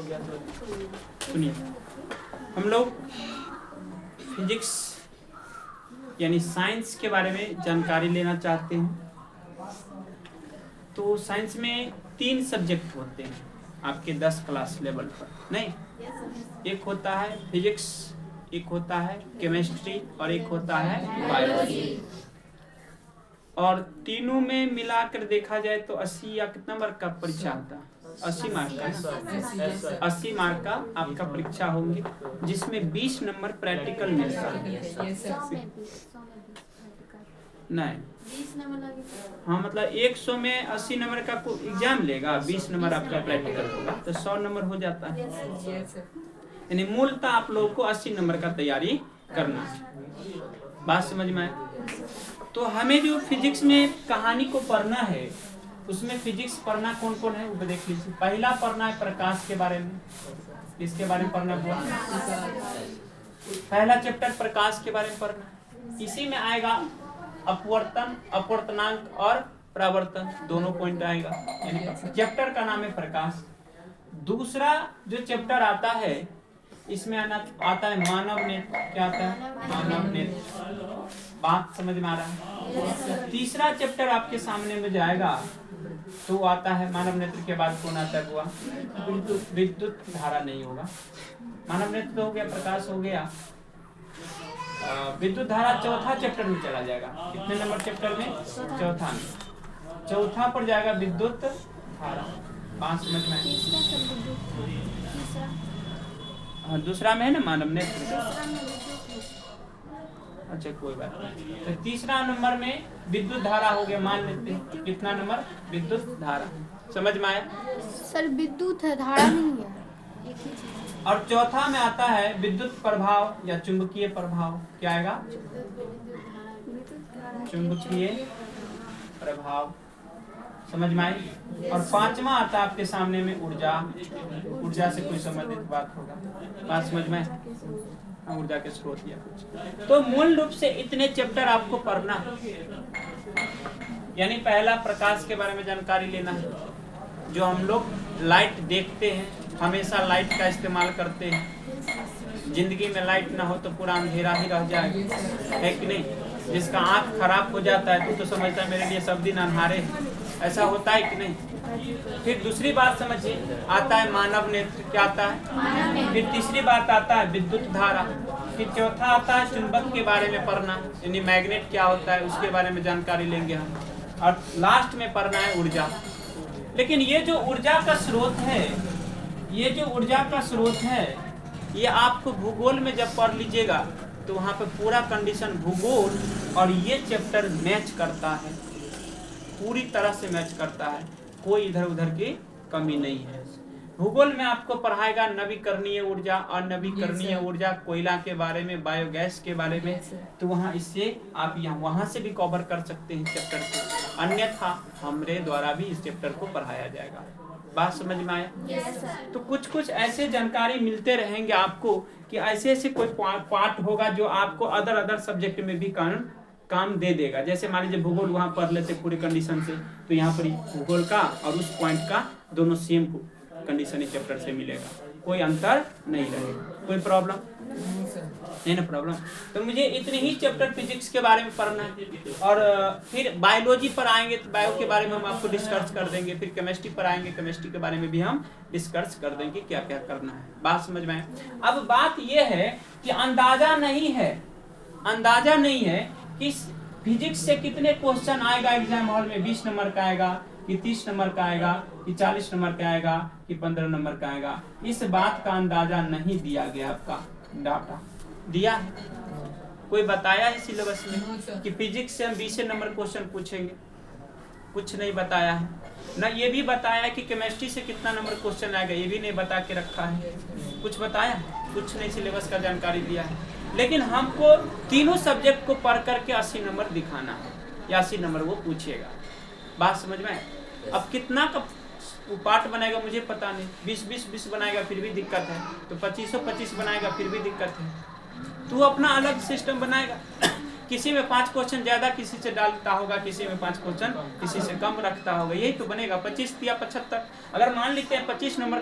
गया तो सुनिए, हम लोग फिजिक्स यानी साइंस के बारे में जानकारी लेना चाहते हैं। तो साइंस में 3 सब्जेक्ट होते हैं आपके 10 क्लास लेवल पर, नहीं, एक होता है फिजिक्स, एक होता है केमिस्ट्री और एक होता है बायोलॉजी। और तीनों में मिलाकर देखा जाए तो 80 या कितना नंबर का परीक्षा होता है? 80 मार्क का, 80 मार्क का आपका परीक्षा होंगे, जिसमें 20 नंबर प्रैक्टिकल मिलता है। नहीं, हाँ, मतलब 100 में 80 नंबर का एग्जाम लेगा, 20 नंबर आपका प्रैक्टिकल होगा, तो 100 नंबर हो जाता है। यानी मूलतः आप लोगों को 80 नंबर का तैयारी करना है। बात समझ में आए? तो हमें जो फिजिक्स में कहानी को पढ़ना है, उसमें फिजिक्स पढ़ना कौन कौन है वो देख लीजिए। पहला पढ़ना है प्रकाश के बारे में। इसके बारे में पढ़ना हुआ, पहला चैप्टर प्रकाश के बारे में पढ़ना। इसी में आएगा अपवर्तन, अपवर्तनांक और परावर्तन, दोनों पॉइंट आएगा। यानी चैप्टर का नाम है प्रकाश। दूसरा जो चैप्टर आता है, इसमें आता है मानव नेत्र। क्या आता है? मानव नेत्र। बात समझ में आ रहा है? तीसरा चैप्टर आपके सामने में जाएगा तो आता है मानव नेत्र के बाद कौन आता है? हुआ विद्युत धारा नहीं होगा। मानव नेत्र हो गया, प्रकाश हो गया, विद्युत धारा चौथा चैप्टर में चला जाएगा। कितने नंबर चैप्टर में? चौथा में। चौथा पर जाएगा विद्युत धारा। बात समझ में? हाँ, दूसरा में है ना मानव नेत्र। अच्छा, कोई बात नहीं। तो तीसरा नंबर में विद्युत धारा हो गया, मान लेते हैं। कितना नंबर? विद्युत धारा। समझ में आया? सर विद्युत धारा नहीं है, एक ही चीज। और चौथा में आता है विद्युत प्रभाव या चुंबकीय प्रभाव। क्या आएगा? चुंबकीय प्रभाव। समझ में आई? और पांचवा आता है आपके सामने में ऊर्जा। ऊर्जा से कोई संबंधित बात होगा। बात समझ में? ऊर्जा के स्रोत या कुछ। तो मूल रूप से इतने चैप्टर आपको पढ़ना है। यानी पहला प्रकाश के बारे में जानकारी लेना है। जो हम लोग लाइट देखते हैं, हमेशा लाइट का इस्तेमाल करते हैं। जिंदगी में लाइट ना हो तो पूरा अंधेरा ही रह जाएगा, है कि नहीं? जिसका आंख खराब हो जाता है तो समझता है मेरे लिए सब दिन अंधारे हैं। ऐसा होता है कि नहीं? फिर दूसरी बात समझिए, आता है मानव नेत्र। क्या आता है? फिर तीसरी बात आता है विद्युत धारा। फिर चौथा आता है चुंबक के बारे में पढ़ना, यानी मैग्नेट क्या होता है उसके बारे में जानकारी लेंगे हम। और लास्ट में पढ़ना है ऊर्जा। लेकिन ये जो ऊर्जा का स्रोत है, ये जो ऊर्जा का स्रोत है, ये आपको भूगोल में जब पढ़ लीजिएगा तो वहाँ पे पूरा कंडीशन भूगोल और ये चैप्टर मैच करता है, पूरी तरह से मैच करता है। कोई इधर उधर की कमी नहीं है। भूगोल में आपको पढ़ाएगा नवीकरणीय ऊर्जा, अनवीकरणीय ऊर्जा, कोयला के बारे में, बायोगैस के बारे में। तो वहाँ इससे आप यहाँ वहाँ से भी कवर कर सकते हैं चैप्टर को। अन्यथा हमरे द्वारा भी इस चैप्टर को पढ़ाया जाएगा। बात समझ में आया? तो कुछ कुछ ऐसे जानकारी मिलते रहेंगे आपको कि ऐसे ऐसे कोई पार्ट होगा जो आपको अदर सब्जेक्ट में भी काम दे देगा। जैसे मान लीजिए भूगोल वहाँ पढ़ लेते पूरी कंडीशन से, तो यहाँ पर भूगोल का और उस पॉइंट का दोनों सेम कंडीशन इस चैप्टर से मिलेगा, कोई अंतर नहीं रहेगा। कोई प्रॉब्लम नहीं ना? प्रॉब्लम। तो मुझे इतने ही चैप्टर फिजिक्स के बारे में पढ़ना है। और फिर बायोलॉजी पर आएंगे तो बायो के बारे में हम आपको डिस्कस कर देंगे। फिर केमिस्ट्री पर आएंगे, केमिस्ट्री के बारे में भी हम डिस्कस कर देंगे क्या क्या करना है। बात समझ में आए? अब बात यह है कि अंदाजा नहीं है कि फिजिक्स से कितने क्वेश्चन आएगा एग्जाम हॉल में। 20 नंबर का आएगा कि 30 नंबर का आएगा कि 40 नंबर का आएगा कि 15 नंबर का आएगा, इस बात का अंदाजा नहीं दिया गया। आपका डाटा दिया है? कोई बताया है सिलेबस में कि फिजिक्स से हम 20 नंबर क्वेश्चन पूछेंगे? कुछ नहीं बताया है ना। ये भी बताया है कि केमिस्ट्री से कितना नंबर क्वेश्चन आएगा, ये भी नहीं बता के रखा है। कुछ बताया? कुछ नहीं, सिलेबस का जानकारी दिया है। लेकिन हमको तीनों सब्जेक्ट को पढ़ करके 80 नंबर दिखाना है या 80 नंबर वो पूछेगा। बात समझ में? अब कितना का पार्ट बनाएगा मुझे पता नहीं। 20 बनाएगा फिर भी दिक्कत है, तो 25 बनाएगा फिर भी दिक्कत है। तू अपना अलग सिस्टम बनाएगा किसी में 5 क्वेश्चन ज्यादा किसी से डालता होगा, किसी में 5 क्वेश्चन किसी से कम रखता होगा, यही तो बनेगा 25 या 75। अगर मान लेते हैं 25 नंबर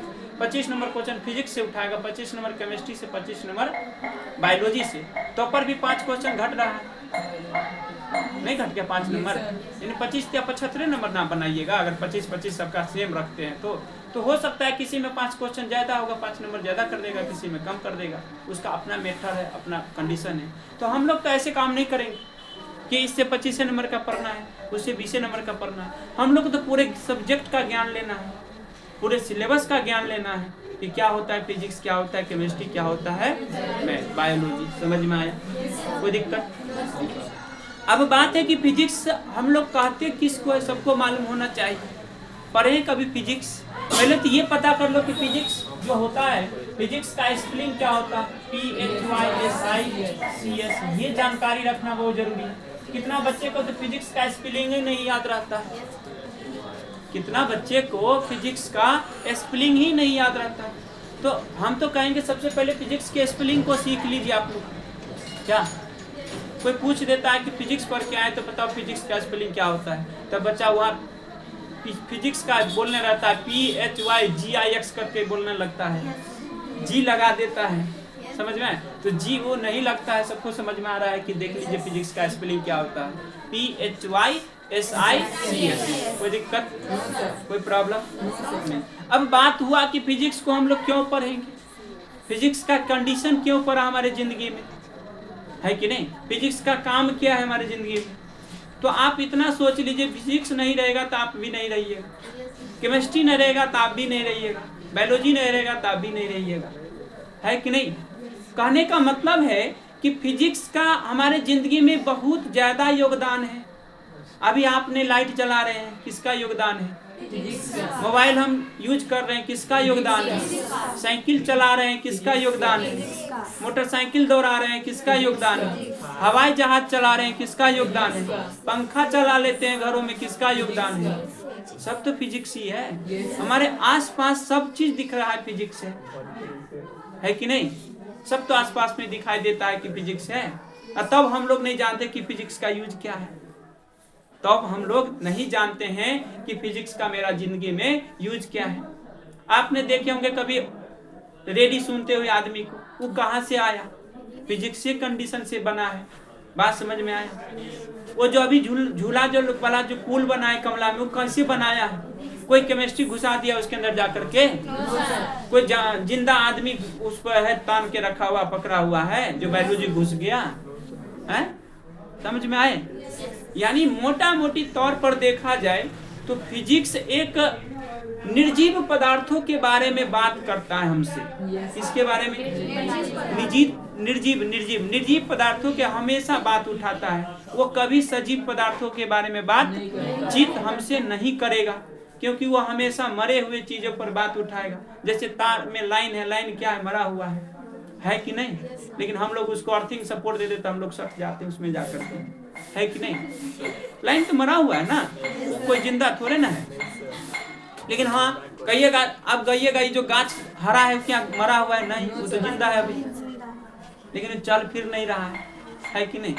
क्वेश्चन फिजिक्स से उठाएगा, 25 नंबर केमिस्ट्री से, 25 नंबर बायोलॉजी से, तो पर भी 5 क्वेश्चन घट रहा है, नहीं घट गया 5 नंबर, यानी 25 या 75 नंबर ना बनाइएगा। अगर 25 सबका सेम रखते हैं तो हो सकता है किसी में 5 क्वेश्चन ज्यादा होगा, 5 नंबर ज्यादा कर देगा, किसी में कम कर देगा, उसका अपना मेथड है, अपना कंडीशन है। तो हम लोग तो ऐसे काम नहीं करेंगे कि इससे 25 नंबर का पढ़ना है, उससे 20 नंबर का पढ़ना है। हम लोग तो पूरे सब्जेक्ट का ज्ञान लेना है, पूरे सिलेबस का ज्ञान लेना है कि क्या होता है फिजिक्स, क्या होता है केमिस्ट्री, क्या होता है बायोलॉजी। समझ में आया? कोई दिक्कत? अब बात है कि फिजिक्स हम लोग कहते किसको है, सबको मालूम होना चाहिए। पढ़े कभी फिजिक्स? पहले तो ये पता कर लो कि फिजिक्स जो होता है, फिजिक्स का स्पेलिंग क्या होता है, PHYSICS, ये जानकारी रखना बहुत जरूरी है। कितना बच्चे को तो फिजिक्स का स्पेलिंग ही नहीं याद रहता है, कितना बच्चे को फिजिक्स का स्पेलिंग ही नहीं याद रहता है। तो हम तो कहेंगे सबसे पहले फिजिक्स के स्पेलिंग को सीख लीजिए आप लोग। क्या कोई पूछ देता है कि फिजिक्स पढ़ के आए तो बताओ फिजिक्स का स्पेलिंग क्या होता है, तब बच्चा वहाँ फिजिक्स का बोलने रहता है, PHYGIX करके बोलने लगता है, जी लगा देता है। समझ में? तो जी वो नहीं लगता है, सबको समझ में आ रहा है कि देख लीजिए फिजिक्स का स्पेलिंग क्या होता है, PHYSICS। कोई दिक्कत, कोई प्रॉब्लम नहीं। अब बात हुआ कि फिजिक्स को हम लोग क्यों पढ़ेंगे, फिजिक्स का कंडीशन क्यों पड़ा हमारे जिंदगी में, है कि नहीं? फिजिक्स का काम क्या है हमारी जिंदगी में? तो आप इतना सोच लीजिए, फिजिक्स नहीं रहेगा तो आप भी नहीं रहिएगा, केमिस्ट्री नहीं रहेगा तो आप भी नहीं रहिएगा, बायोलॉजी नहीं रहेगा तो आप भी नहीं रहिएगा, है कि नहीं? कहने का मतलब है कि फिजिक्स का हमारे जिंदगी में बहुत ज्यादा योगदान है। अभी आपने लाइट जला रहे हैं, किसका योगदान है? मोबाइल हम यूज कर रहे हैं, किसका योगदान है? साइकिल चला रहे हैं, किसका योगदान है? मोटरसाइकिल दौड़ा रहे हैं, किसका योगदान है? हवाई जहाज चला रहे हैं, किसका योगदान है? पंखा चला लेते हैं घरों में, किसका योगदान है? सब तो फिजिक्स ही है। हमारे आसपास सब चीज दिख रहा है फिजिक्स है कि नहीं? सब तो आसपास में दिखाई देता है कि फिजिक्स है, और तब हम लोग नहीं जानते कि फिजिक्स का यूज क्या है। तब हम लोग नहीं जानते हैं कि फिजिक्स का मेरा जिंदगी में यूज क्या है। आपने देखे होंगे कभी रेडियो सुनते हुए आदमी को, वो कहाँ से आया? फिजिक्स से कंडीशन से बना है। बात समझ में आया? वो जो अभी झूला जो वाला जो पुल बना है कमला में, वो कैसे बनाया है? कोई केमिस्ट्री घुसा दिया उसके अंदर जाकर के, कोई जिंदा आदमी उस पर है तान के रखा हुआ, पकड़ा हुआ है, जो बायोलॉजी घुस गया है। समझ में आए? यानी मोटा मोटी तौर पर देखा जाए तो फिजिक्स एक निर्जीव पदार्थों के बारे में बात करता है हमसे। इसके बारे में निर्जीव पदार्थों के हमेशा बात उठाता है। वो कभी सजीव पदार्थों के बारे में बातचीत हमसे नहीं करेगा, क्योंकि वो हमेशा मरे हुए चीजों पर बात उठाएगा। जैसे तार में लाइन है, लाइन क्या है? मरा हुआ है कि नहीं? लेकिन हम लोग उसको अर्थिंग सपोर्ट दे देते, हम लोग सट जाते हैं उसमें जाकर के, है कि नहीं? लाइन तो मरा हुआ है ना, कोई जिंदा थोड़े ना है। लेकिन हाँ कहिएगा, अब कहिएगा ये जो गाछ हरा है क्या मरा हुआ है? नहीं, वो तो जिंदा है अभी, लेकिन चल फिर नहीं रहा है कि नहीं?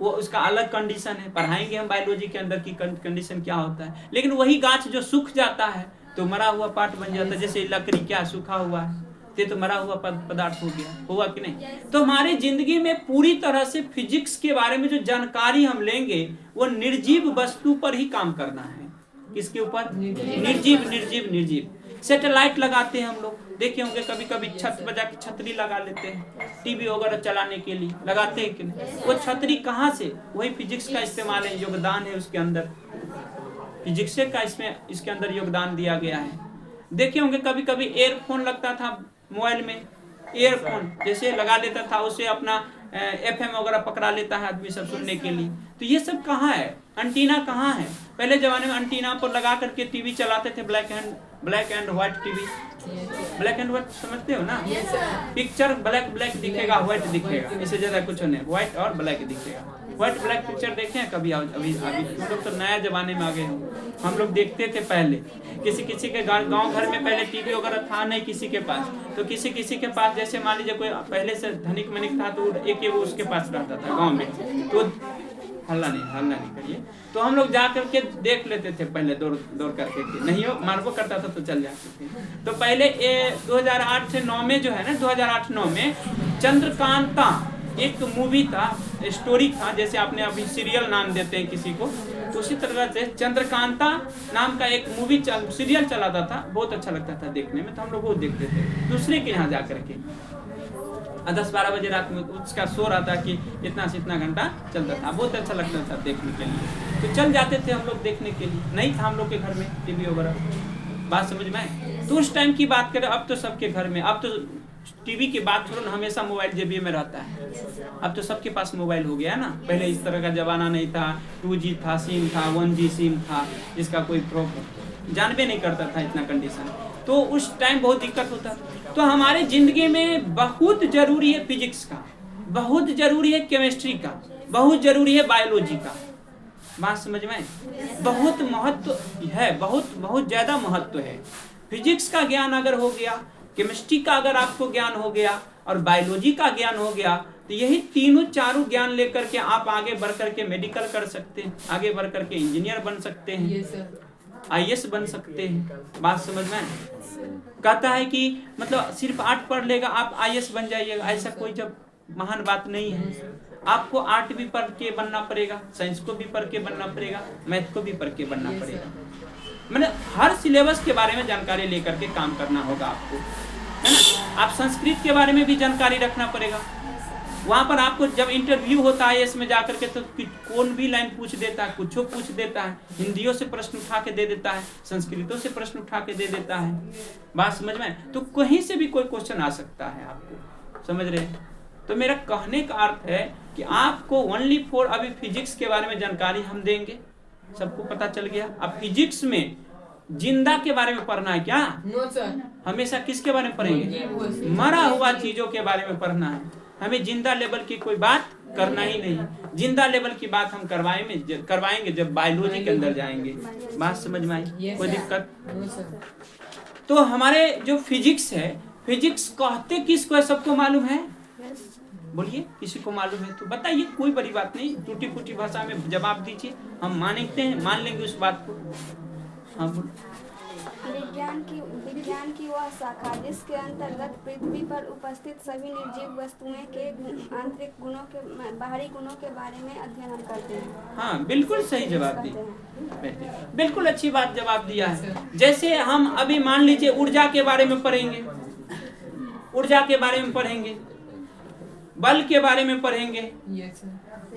वो उसका अलग कंडीशन है। पढ़ाएंगे हम बायोलॉजी के अंदर की कंडीशन क्या होता है। लेकिन वही गाछ जो सूख जाता है तो मरा हुआ पार्ट बन जाता है। जैसे लकड़ी क्या सूखा हुआ है, तो मरा हुआ पदार्थ हो गया, हुआ कि नहीं? तो हमारी जिंदगी में पूरी तरह से फिजिक्स के बारे में जो जानकारी हम लेंगे वो निर्जीव वस्तु पर ही काम करना है। किसके ऊपर? निर्जीव। सैटेलाइट लगाते हैं हम लोग, देखे होंगे कभी कभी छत बजा के छतरी लगा लेते हैं, टीवी वगैरह चलाने के लिए लगाते हैं कि नहीं? वो छतरी कहाँ से? वही फिजिक्स का इस्तेमाल है, योगदान है उसके अंदर, फिजिक्स का इसके अंदर योगदान दिया गया है। देखे होंगे कभी कभी एयरफोन लगता था मोबाइल में, एयरफोन जैसे लगा लेता था, उसे अपना FM वगैरह पकड़ा लेता है आदमी सब सुनने के लिए। तो ये सब कहाँ है? एंटीना कहाँ है? पहले जमाने में एंटीना पर लगा करके टीवी चलाते थे, black and black and white TV, black and white समझते हो ना? पिक्चर ब्लैक दिखेगा, व्हाइट दिखेगा, इससे ज्यादा कुछ नहीं, व्हाइट और ब्लैक दिखेगा। व्हाइट ब्लैक पिक्चर देखे हैं कभी? अभी हम लोग तो नया जमाने में आ गए हैं। हम लोग देखते थे पहले, किसी के गांव घर में पहले टीवी वगैरह था नहीं किसी के पास, तो किसी के पास, जैसे मान लीजिए कोई पहले से धनिक मनिक था तो एक वो उसके पास रहता था गाँव में, तो हल्ला नहीं करिए, तो हम लोग जा करके देख लेते थे पहले, दौड़ करके, नहीं हो मारबो करता था तो चल जाते थे। तो पहले 2008 से 9 में जो है ना, 2008-9 में चंद्रकांता एक मूवी था, स्टोरी था, जैसे आपने अभी सीरियल नाम देते हैं किसी को, तो उसी तरह से चंद्रकांता नाम का एक मूवी सीरियल चलाता था, बहुत अच्छा लगता था देखने में, तो हम लोग वो देखते थे दूसरे के यहाँ जा करके। 10-12 बजे रात में उसका शो रहा था कि इतना से इतना घंटा चलता था, बहुत अच्छा लगता था देखने के लिए, तो चल जाते थे हम लोग देखने के लिए। नहीं था हम लोग के घर में टीवी वगैरह, बात समझ में आए? तो उस टाइम की बात करें, अब तो सबके घर में, अब तो टीवी की बात छोड़ो, हमेशा मोबाइल जेबी में रहता है। अब तो सबके पास मोबाइल हो गया है ना, पहले इस तरह का जमाना नहीं था, 2G था, सिम था, 1G सिम था, जिसका कोई प्रॉब्लम जानबे नहीं करता था इतना कंडीशन, तो उस टाइम बहुत दिक्कत होता। तो हमारे जिंदगी में बहुत जरूरी है फिजिक्स का, बहुत जरूरी है केमिस्ट्री का, बहुत जरूरी है बायोलॉजी का, बात समझ में? बहुत महत्व है, बहुत ज्यादा महत्व है। फिजिक्स का ज्ञान अगर हो गया, केमिस्ट्री का अगर आपको ज्ञान हो गया और बायोलॉजी का ज्ञान हो गया, तो यही तीनों चारों ज्ञान लेकर के आप आगे बढ़ करके मेडिकल कर सकते हैं, आगे बढ़ करके इंजीनियर बन सकते हैं, IAS बन सकते हैं, बात समझ में? कहता है कि मतलब सिर्फ 8 पढ़ लेगा आप IAS बन जाइएगा, ऐसा कोई जब महान बात नहीं है। आपको आर्ट भी पढ़ के बनना पड़ेगा, साइंस को भी पढ़ के बनना पड़ेगा, मैथ को भी पढ़ के बनना पड़ेगा, मतलब हर सिलेबस के बारे में जानकारी लेकर के काम करना होगा आपको, है ना? आप संस्कृत के बारे में भी जानकारी रखना पड़ेगा। वहाँ पर आपको जब इंटरव्यू होता है इसमें जाकर के, तो कौन भी लाइन पूछ देता है, कुछ पूछ देता है, हिंदियों से प्रश्न उठा के दे देता है, संस्कृतों से प्रश्न उठा के दे देता है, बात समझ में? तो कहीं से भी कोई क्वेश्चन आ सकता है, आपको समझ रहे हैं? तो मेरा कहने का अर्थ है कि आपको ओनली फॉर अभी फिजिक्स के बारे में जानकारी हम देंगे, सबको पता चल गया। अब फिजिक्स में जिंदा के बारे में पढ़ना है क्या? No sir. हमेशा किसके बारे में पढ़ेंगे? मरा हुआ चीजों के बारे में पढ़ना है, हमें जिंदा लेवल की कोई बात करना ही नहीं। जिंदा लेवल की बात हम करवाएंगे जब बायोलॉजी के अंदर जाएंगे, बात समझ में आई? कोई दिक्कत? तो हमारे जो फिजिक्स है, फिजिक्स कहते किसको है, सबको मालूम है? बोलिए, किसी को मालूम है तो बताइए, कोई बड़ी बात नहीं, टूटी फूटी भाषा में जवाब दीजिए, हम मानते हैं, मान लेंगे उस बात को। हाँ बोलो। विज्ञान की वह शाखा जिसके अंतर्गत पृथ्वी पर उपस्थित सभी निर्जीव वस्तुएं के आंतरिक गुणों के बाहरी गुणों के बारे में अध्ययन हम करते हैं। हाँ बिल्कुल सही जवाब दिया, बिल्कुल अच्छी बात जवाब दिया है। जैसे हम अभी मान लीजिए ऊर्जा के बारे में पढ़ेंगे, ऊर्जा के बारे में पढ़ेंगे, बल के बारे में पढ़ेंगे,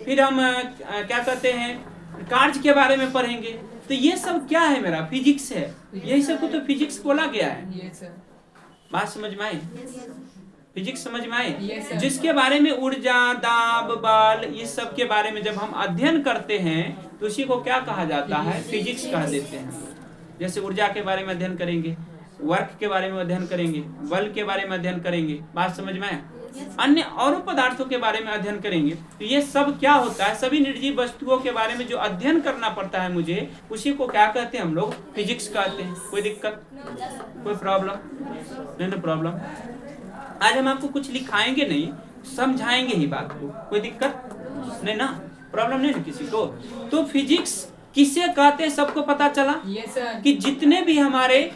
फिर हम क्या कहते हैं कार्य के बारे में पढ़ेंगे, तो ये सब क्या है? मेरा फिजिक्स है, यही सब को तो फिजिक्स बोला गया है, बात समझ में आई? फिजिक्स समझ में आई? जिसके बारे में ऊर्जा, दाब, बल, इस सब के बारे में जब हम अध्ययन करते हैं तो उसी को क्या कहा जाता है? फिजिक्स कह देते हैं। जैसे ऊर्जा के बारे में अध्ययन करेंगे, वर्क के बारे में अध्ययन करेंगे, बल के बारे में अध्ययन करेंगे, बात समझ में आए? अन्य और पदार्थों के बारे में अध्ययन करेंगे, तो ये सब क्या होता है? सभी निर्जीव वस्तुओं के बारे में जो अध्ययन करना पड़ता है मुझे, उसी को क्या कहते हैं हम लोग? फिजिक्स कहते हैं। कोई दिक्कत, कोई प्रॉब्लम नहीं? प्रॉब्लम आज हम आपको कुछ लिखाएंगे नहीं, समझाएंगे ही बात को, कोई दिक्कत नहीं ना? प्रॉब्लम नहीं ना किसी को? तो फिजिक्स किसे कहते हैं सबको पता चला कि जितने भी हमारे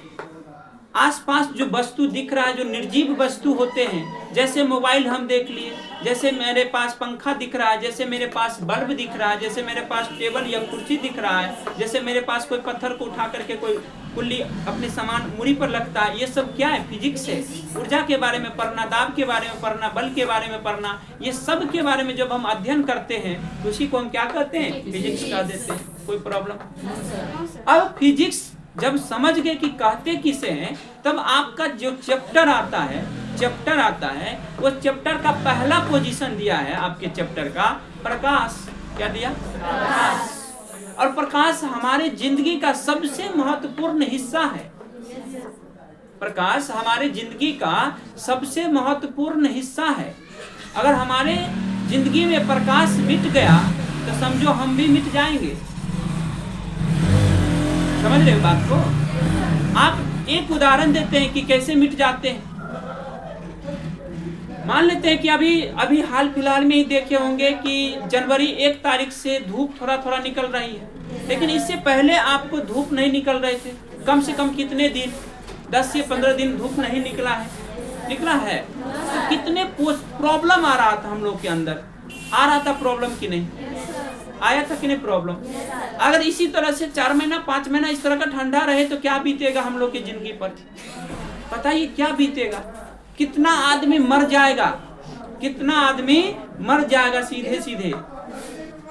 आसपास जो वस्तु दिख रहा है, जो निर्जीव वस्तु होते हैं, जैसे मोबाइल हम देख लिए, जैसे मेरे पास पंखा दिख रहा है, जैसे मेरे पास बल्ब दिख रहा है, जैसे मेरे पास टेबल या कुर्सी दिख रहा है, जैसे मेरे पास कोई पत्थर को उठा करके कोई कुल्ली अपने सामान मुड़ी पर लगता है, ये सब क्या है? फिजिक्स है। ऊर्जा के बारे में पढ़ना, दाब के बारे में पढ़ना, बल के बारे में पढ़ना, ये सब के बारे में जब हम अध्ययन करते हैं तो उसी को हम क्या कहते हैं? फिजिक्स कह देते हैं। कोई प्रॉब्लम? अब फिजिक्स जब समझ गए कि कहते किसे हैं, तब आपका जो चैप्टर आता है, वो चैप्टर का पहला पोजीशन दिया है आपके चैप्टर का प्रकाश। क्या दिया? प्रकाश। और प्रकाश हमारे जिंदगी का सबसे महत्वपूर्ण हिस्सा है। प्रकाश हमारे जिंदगी का सबसे महत्वपूर्ण हिस्सा है। अगर हमारे जिंदगी में प्रकाश मिट गया तो समझो हम भी मिट जाएंगे। समझ रहे हो बात को? आप एक उदाहरण देते हैं कि कैसे मिट जाते हैं। मान लेते हैं कि अभी हाल फिलहाल में ही देखे होंगे कि जनवरी 1 तारीख से धूप थोड़ा थोड़ा निकल रही है, लेकिन इससे पहले आपको धूप नहीं निकल रहे थे। कम से कम कितने दिन, 10 से 15 दिन धूप नहीं निकला है। तो कितने प्रॉब्लम आ रहा था हम लोग के अंदर, आ रहा था प्रॉब्लम कि नहीं, आया था कि नहीं प्रॉब्लम। अगर इसी तरह से 4 महीना 5 महीना इस तरह का ठंडा रहे तो क्या बीतेगा हम लोग की जिंदगी पर, बताइए क्या बीतेगा। कितना आदमी मर जाएगा सीधे सीधे।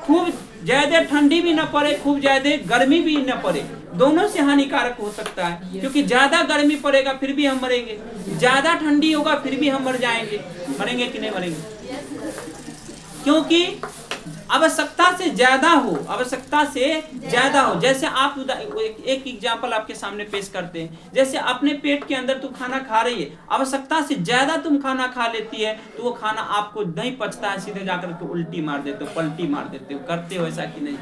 खूब ज्यादा ठंडी भी न पड़े, खूब ज्यादा गर्मी भी न पड़े, दोनों से हानिकारक हो सकता है। क्योंकि ज्यादा गर्मी पड़ेगा फिर भी हम मरेंगे, ज्यादा ठंडी होगा फिर भी हम मर जाएंगे। मरेंगे कि नहीं मरेंगे? क्योंकि आवश्यकता से ज्यादा हो। जैसे आप एक एग्जांपल आपके सामने पेश करते हैं। जैसे अपने पेट के अंदर तुम खाना खा रही है, आवश्यकता से ज्यादा तुम खाना खा लेती है तो वो खाना आपको नहीं पचता है, सीधे जाकर के उल्टी मार देते हो, पलटी मार देते हो। करते हो ऐसा कि नहीं?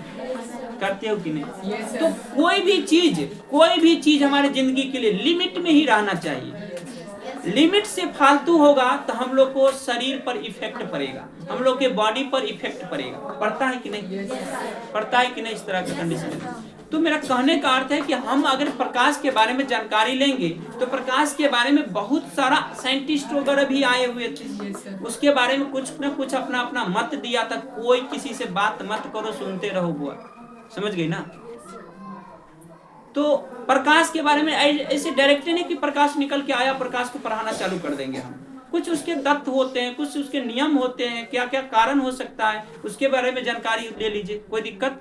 करते हो कि नहीं? तो कोई भी चीज हमारे जिंदगी के लिए लिमिट में ही रहना चाहिए। लिमिट से फालतू होगा तो हम लोग को शरीर पर इफेक्ट पड़ेगा, हम लोग के बॉडी पर इफेक्ट पड़ेगा। पड़ता है कि नहीं? पड़ता है कि नहीं इस तरह का कंडीशन? तो मेरा कहने का अर्थ है कि हम अगर प्रकाश के बारे में जानकारी लेंगे तो प्रकाश के बारे में बहुत सारा साइंटिस्ट वगैरह भी आए हुए थे, उसके बारे में कुछ न कुछ अपना मत दिया था। कोई किसी से बात मत करो, सुनते रहो बुआ। समझ गई ना? तो प्रकाश के बारे में ऐसे डायरेक्टली नहीं कि प्रकाश निकल के आया प्रकाश को पढ़ाना चालू कर देंगे हम। कुछ उसके तत्व होते हैं, कुछ उसके नियम होते हैं, क्या क्या कारण हो सकता है उसके बारे में जानकारी ले लीजिए, कोई दिक्कत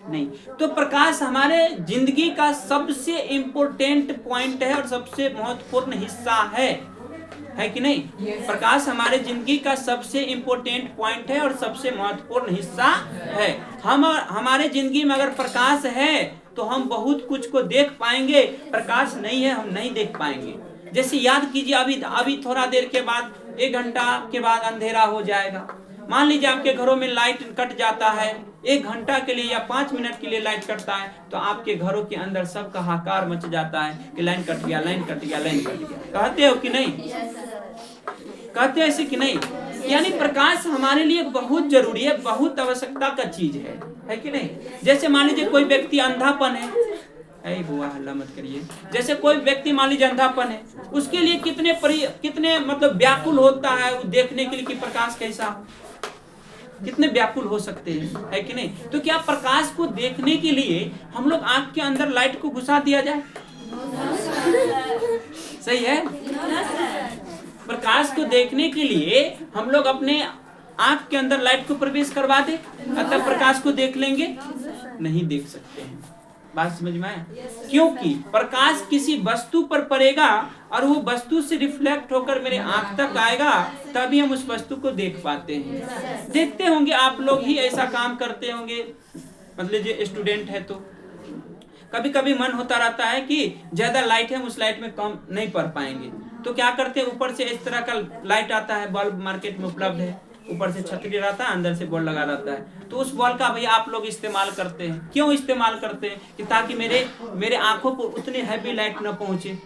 नहीं। तो प्रकाश हमारे जिंदगी का सबसे इम्पोर्टेंट पॉइंट है और सबसे महत्वपूर्ण हिस्सा है कि नहीं? प्रकाश हमारे जिंदगी का सबसे इम्पोर्टेंट पॉइंट है और सबसे महत्वपूर्ण हिस्सा है। हमारे जिंदगी में अगर प्रकाश है तो हम बहुत कुछ को देख पाएंगे, प्रकाश नहीं है हम नहीं देख पाएंगे। जैसे याद कीजिए अभी थोड़ा देर के बाद, 1 घंटा के बाद अंधेरा हो जाएगा। मान लीजिए आपके घरों में लाइट कट जाता है, 1 घंटा के लिए या 5 मिनट के लिए लाइट कटता है तो आपके घरों के अंदर सबका हाहाकार मच जाता है कि लाइन कट गया। कहते हो कि नहीं? कहते हैं ऐसे कि नहीं? यानी प्रकाश हमारे लिए बहुत जरूरी है, बहुत आवश्यकता का चीज है कि नहीं? जैसे मान लीजिए कोई व्यक्ति अंधापन है, ऐ बुआ हल्ला मत करिए। जैसे कोई व्यक्ति मान लीजिए अंधापन है, उसके लिए कितने मतलब व्याकुल होता है वो देखने के लिए कि प्रकाश कैसा हो, कितने व्याकुल हो सकते हैं, है कि नहीं? तो क्या प्रकाश को देखने के लिए हम लोग आंख के अंदर लाइट को घुसा दिया जाए? सही है? प्रकाश को देखने के लिए हम लोग अपने आंख के अंदर लाइट को प्रवेश करवा दे, अतः प्रकाश को देख लेंगे? नहीं देख सकते हैं। बात समझ में आया? क्योंकि प्रकाश किसी वस्तु पर पड़ेगा और वो वस्तु से रिफ्लेक्ट होकर मेरे आंख तक आएगा, तभी हम उस वस्तु को देख पाते हैं। देखते होंगे आप लोग ही ऐसा काम करते होंगे, मतलब जो स्टूडेंट है तो कभी कभी मन होता रहता है कि ज्यादा लाइट है, उस लाइट में कम नहीं पढ़ पाएंगे, तो क्या करते हैं, ऊपर से इस तरह का लाइट आता है, बल्ब मार्केट में उपलब्ध है, ऊपर से छतरी रहता है, अंदर से बॉल लगा रहता है, तो उस बॉल का भैया आप लोग इस्तेमाल करते हैं। क्यों इस्तेमाल करते हैं? कि ताकि मेरे आंखों को उतनी हैवी लाइट न पहुंचे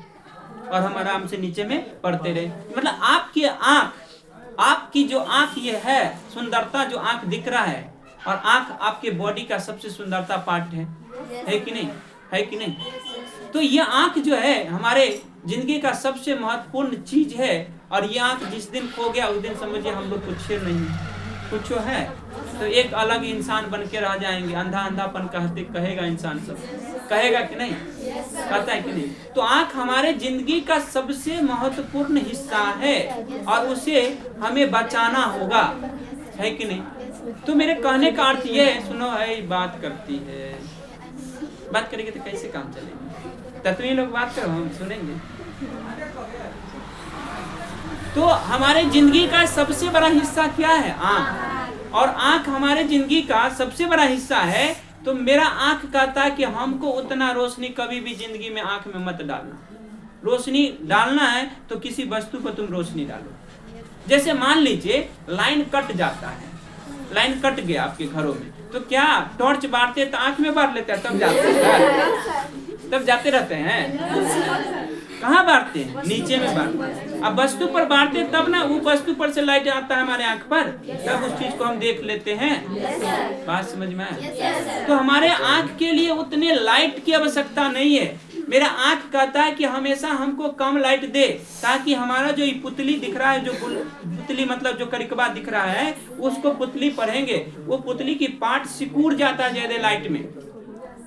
और हम आराम से नीचे में पढ़ते रहे। मतलब आपकी जो आंख ये है, सुंदरता जो आंख दिख रहा है, और आंख आपके बॉडी का सबसे सुंदरता पार्ट है कि नहीं? है कि नहीं? तो ये आंख जो है हमारे जिंदगी का सबसे महत्वपूर्ण चीज है, और ये आंख जिस दिन खो गया उस दिन समझिए हम लोग कुछ नहीं, कुछ है तो एक अलग इंसान बन के रह जाएंगे। अंधापन कहेगा इंसान, सब कहेगा कि नहीं? कहता है कि नहीं? तो आंख हमारे जिंदगी का सबसे महत्वपूर्ण हिस्सा है और उसे हमें बचाना होगा, है कि नहीं? तो मेरे कहने का अर्थ ये है, सुनो है बात करती है, बात करेंगे तो कैसे काम चलेगा? तत्वी लोग बात करो, हम सुनेंगे। तो हमारे जिंदगी का सबसे बड़ा हिस्सा क्या है? आंख। और आंख हमारे जिंदगी का सबसे बड़ा हिस्सा है। तो मेरा आंख कहता है कि हमको उतना रोशनी कभी भी जिंदगी में आंख में मत डालना, रोशनी डालना है तो किसी वस्तु पर तुम रोशनी डालो। जैसे मान लीजिए लाइन कट जाता है, लाइन कट गया आपके घरों में, तो क्या टॉर्च बारते तो आंख में बार लेते हैं तब जाते हैं, तब जाते रहते हैं? कहाँ बारते हैं? नीचे में बारते हैं। अब वस्तु पर बारते तब ना वो वस्तु पर से लाइट आता है हमारे आंख पर, तब उस चीज को हम देख लेते हैं। बात समझ में आया? तो हमारे आंख के लिए उतने लाइट की आवश्यकता नहीं है। मेरा आंख कहता है कि हमेशा हमको कम लाइट दे, ताकि हमारा जो पुतली दिख रहा है, जो पुतली मतलब जो करिकबा दिख रहा है, उसको पुतली पढ़ेंगे, वो पुतली की पार्ट सिकुड़ जाता है ज्यादा लाइट में।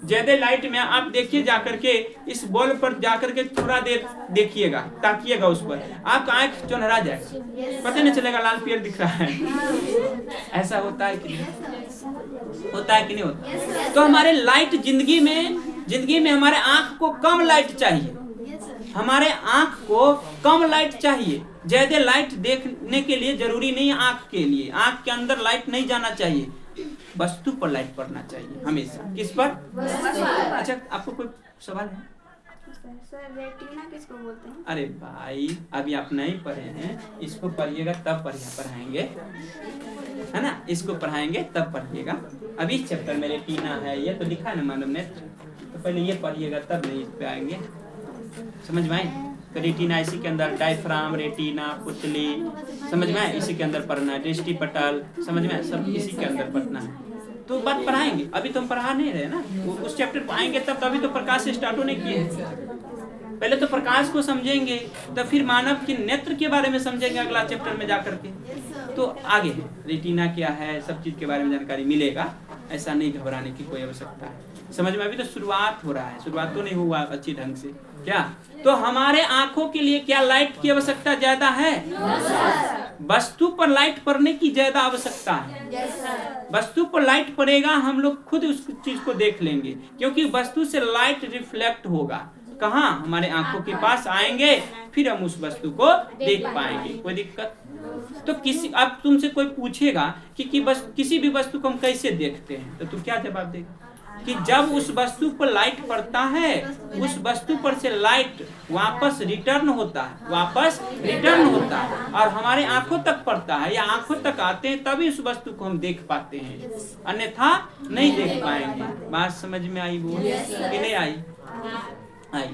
ज्यादा लाइट में आप देखिए जाकर के इस बॉल पर जाकर के थोड़ा देर देखिएगा, ताकिएगा उस पर, आपका आंख चौनहरा जाएगा, पता नहीं चलेगा लाल पियर दिख रहा है। ऐसा होता है कि नहीं? होता है कि नहीं होता? तो हमारे लाइट जिंदगी में हमारे आंख को कम लाइट चाहिए, हमारे आंख को कम लाइट चाहिए। ज्यादा लाइट देखने के लिए जरूरी नहीं है आंख के लिए, आंख के अंदर लाइट नहीं जाना चाहिए, वस्तु पर लाइट पड़ना चाहिए हमेशा। किस पर? अच्छा, आपको कोई सवाल है? सर रेटिना किसको बोलते हैं? अरे भाई अभी आप नहीं पढ़े हैं, इसको पढ़िएगा तब पढ़ाएंगे, है ना? इसको पढ़ाएंगे तब पढ़िएगा। अभी इस चैप्टर में रेटिना है, ये तो लिखा है ना मानव नेत्र, तो पहले ये पढ़िएगा तब नहीं इस पे आएंगे। समझ में आए? तो रेटिना इसी के अंदर, डायफ्राम, रेटिना, पुतली, समझ में आए? इसी के अंदर पढ़ना है, दृष्टि पटल, समझ में आए? सब इसी के अंदर पढ़ना है। तो बात पढ़ाएंगे, अभी तो हम पढ़ा नहीं रहे ना, वो उस चैप्टर पर आएंगे तब, तो अभी तो प्रकाश से स्टार्ट होने किए। पहले तो प्रकाश को समझेंगे, तो फिर मानव के नेत्र के बारे में समझेंगे अगला चैप्टर में जाकर के। तो आगे है रेटिना क्या है, सब चीज के बारे में जानकारी मिलेगा, ऐसा नहीं घबराने की कोई आवश्यकता है। समझ में? अभी तो शुरुआत हो रहा है, शुरुआत तो नहीं हुआ अच्छी ढंग से। क्या तो हमारे आंखों के लिए क्या लाइट की आवश्यकता ज्यादा है? वस्तु पर लाइट पड़ने की ज्यादा आवश्यकता है। वस्तु पर लाइट पड़ेगा, हम लोग खुद उस चीज को देख लेंगे, क्योंकि वस्तु से लाइट रिफ्लेक्ट होगा। कहाँ? हमारे आंखों के पास आएंगे, फिर हम उस वस्तु को देख पाएंगे। कोई दिक्कत? तो अब तुमसे कोई पूछेगा कि बस किसी भी वस्तु को हम कैसे देखते हैं, तो तुम क्या जवाब देगा? कि जब उस वस्तु पर लाइट पड़ता है, उस वस्तु पर से लाइट वापस रिटर्न होता है और हमारे आंखों तक पड़ता है या आंखों तक आते हैं, तभी उस वस्तु को हम देख पाते हैं, अन्यथा नहीं देख पाएंगे। बात समझ में आई वो कि नहीं आई? आई।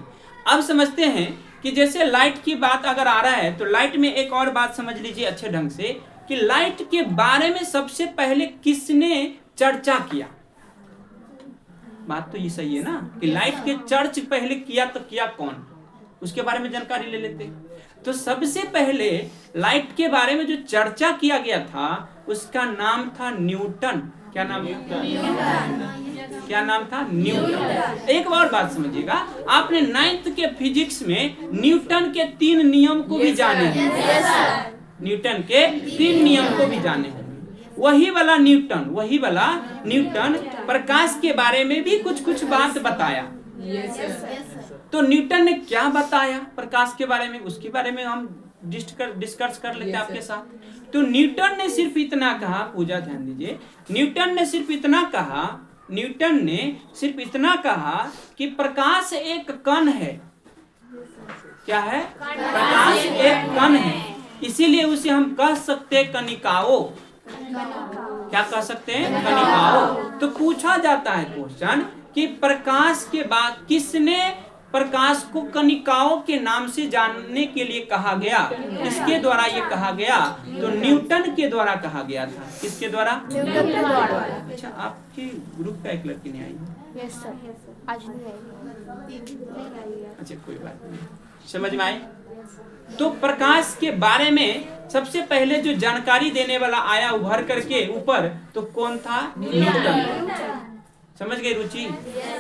अब समझते हैं कि जैसे लाइट की बात अगर आ रहा है, तो लाइट में एक और बात समझ लीजिए अच्छे ढंग से, कि लाइट के बारे में सबसे पहले किसने चर्चा किया। बात तो ये सही है ना, कि लाइट के चर्च पहले किया तो किया कौन, उसके बारे में जानकारी ले लेते। तो सबसे पहले लाइट के बारे में जो चर्चा किया गया था, उसका नाम था न्यूटन। क्या नाम था? क्या नाम था? न्यूटन। एक और बात समझिएगा, आपने 9th के फिजिक्स में न्यूटन के 3 नियम को भी जाने हैं। न्यूटन के 3 नियम को भी जाने हैं। वही वाला न्यूटन प्रकाश के बारे में भी कुछ बात बताया। तो न्यूटन ने क्या बताया प्रकाश के बारे में, उसके बारे में हम डिस्कस कर लेते हैं आपके साथ। तो न्यूटन ने सिर्फ इतना कहा, पूजा ध्यान दीजिए, न्यूटन ने सिर्फ इतना कहा कि प्रकाश एक कण है। क्या है? प्रकाश एक कण है, इसीलिए उसे हम कह सकते हैं कणिकाओं। क्या कह सकते हैं? कणिकाओं। तो पूछा जाता है क्वेश्चन कि प्रकाश के बाद किसने प्रकाश को कणिकाओं के नाम से जानने के लिए कहा गया? किसके द्वारा ये कहा गया? तो न्यूटन के द्वारा कहा गया था। किसके द्वारा? न्यूटन के द्वारा। अच्छा, आपके ग्रुप का एक लड़की नहीं आई? यस सर, आज नहीं आई। अच्छा, कोई बात नहीं, समझ में आई। तो प्रकाश के बारे में सबसे पहले जो जानकारी देने वाला आया उभर करके ऊपर, तो कौन था? न्यूटन। समझ गए रुचि?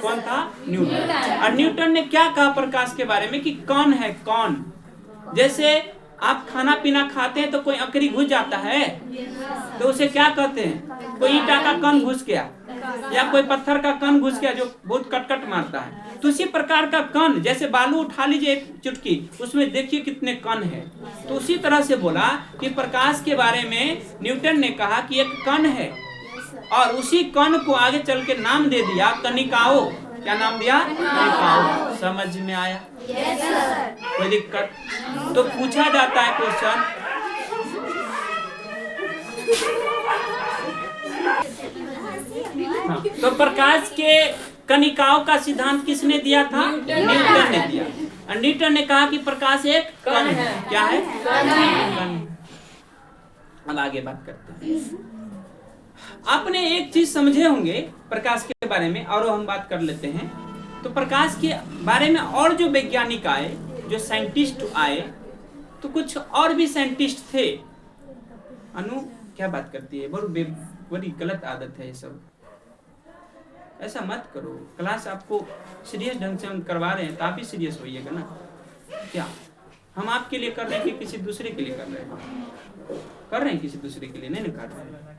कौन था? न्यूटन। और न्यूटन ने क्या कहा प्रकाश के बारे में कि कौन है कौन। जैसे आप खाना पीना खाते हैं तो कोई अकड़ी घुस जाता है, तो उसे क्या कहते हैं? कोई ईंटा का कण घुस गया या कोई पत्थर का कण घुस गया जो बहुत कटकट मारता है। तो उसी प्रकार का कण, जैसे बालू उठा लीजिए एक चुटकी, उसमें देखिए कितने कण है। तो उसी तरह से बोला कि प्रकाश के बारे में न्यूटन ने कहा कि एक कण है, और उसी कण को आगे चल के नाम दे दिया कणिकाओं। क्या नाम दिया? कनिकाओं। समझ में आया? Yes sir. कोई दिक्कत? तो पूछा जाता है क्वेश्चन, हाँ, तो प्रकाश के कनिकाओं का सिद्धांत किसने दिया था? न्यूटन ने दिया। और न्यूटन ने कहा कि प्रकाश एक कण है। क्या है? कण। अब आगे बात करते हैं। आपने एक चीज समझे होंगे प्रकाश के बारे में, और हम बात कर लेते हैं। तो प्रकाश के बारे में और जो वैज्ञानिक आए, जो साइंटिस्ट आए, तो कुछ और भी साइंटिस्ट थे। अनु क्या बात करती है? बड़ी गलत आदत है ये सब, ऐसा मत करो। क्लास आपको सीरियस ढंग से हम करवा रहे हैं तो आप भी सीरियस होइएगा ना। क्या हम आपके लिए कर रहे हैं कि किसी दूसरे के लिए कर रहे हैं? कर रहे हैं किसी दूसरे के लिए, नहीं ना कर रहे हैं।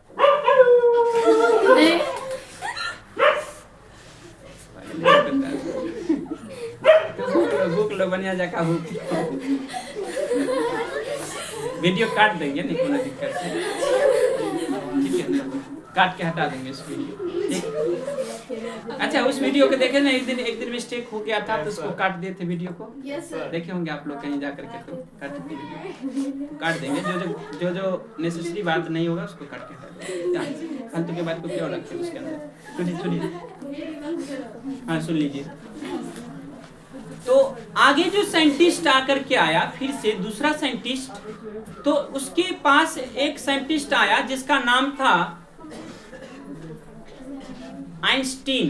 भूख लो बनिया जाका भूख। वीडियो काट देंगे, नहीं कोई दिक्कत है, ठीक है, काट के हटा देंगे इस वीडियो, ठीक। अच्छा, उस वीडियो को देखे ना, एक दिन मिस्टेक हो गया था तो उसको काट दिए थे वीडियो को। देखे होंगे आप लोग कहीं जा करके, तो काट देंगे। जो नेसेसरी बात नहीं होगा उसको काट के हटा देंगे। फालतू के बात को क्यों रखते हैं उसके अंदर? सुनिए, हाँ सुन लीजिए। तो आगे जो साइंटिस्ट आकर के आया, फिर से दूसरा साइंटिस्ट, तो उसके पास एक साइंटिस्ट आया जिसका नाम था आइंस्टीन।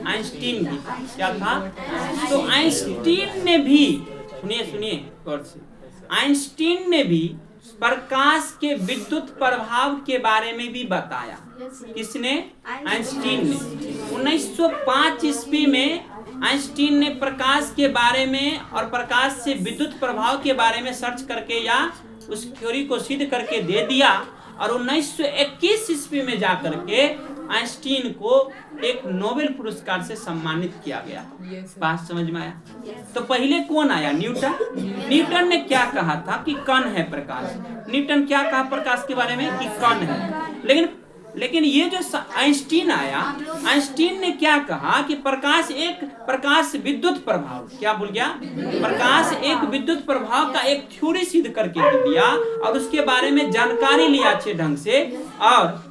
आइंस्टीन भी क्या था? तो आइंस्टीन ने भी, सुनिए गौर से, आइंस्टीन ने भी प्रकाश के विद्युत प्रभाव के बारे में भी बताया। किसने? आइंस्टीन ने। 1905 ईस्वी में आइंस्टीन ने प्रकाश के बारे में और प्रकाश से विद्युत प्रभाव के बारे में सर्च करके या उस थ्योरी को सिद्ध करके दे दिया। और 1921 ईस्वी में जाकर के आइंस्टीन को एक नोबेल पुरस्कार से सम्मानित किया गया। बात समझ में आया? तो पहले कौन आया? न्यूटन। न्यूटन ने क्या कहा था कि कण है प्रकाश। न्यूटन क्या कहा प्रकाश के बारे में? कि कण है। लेकिन ये जो आइंस्टीन आया, आइंस्टीन ने क्या कहा कि प्रकाश विद्युत प्रभाव, क्या बोल गया? प्रकाश एक विद्युत प्रभाव का एक थ्योरी सिद्ध करके दिया और उसके बारे में जानकारी लिया अच्छे ढंग से। और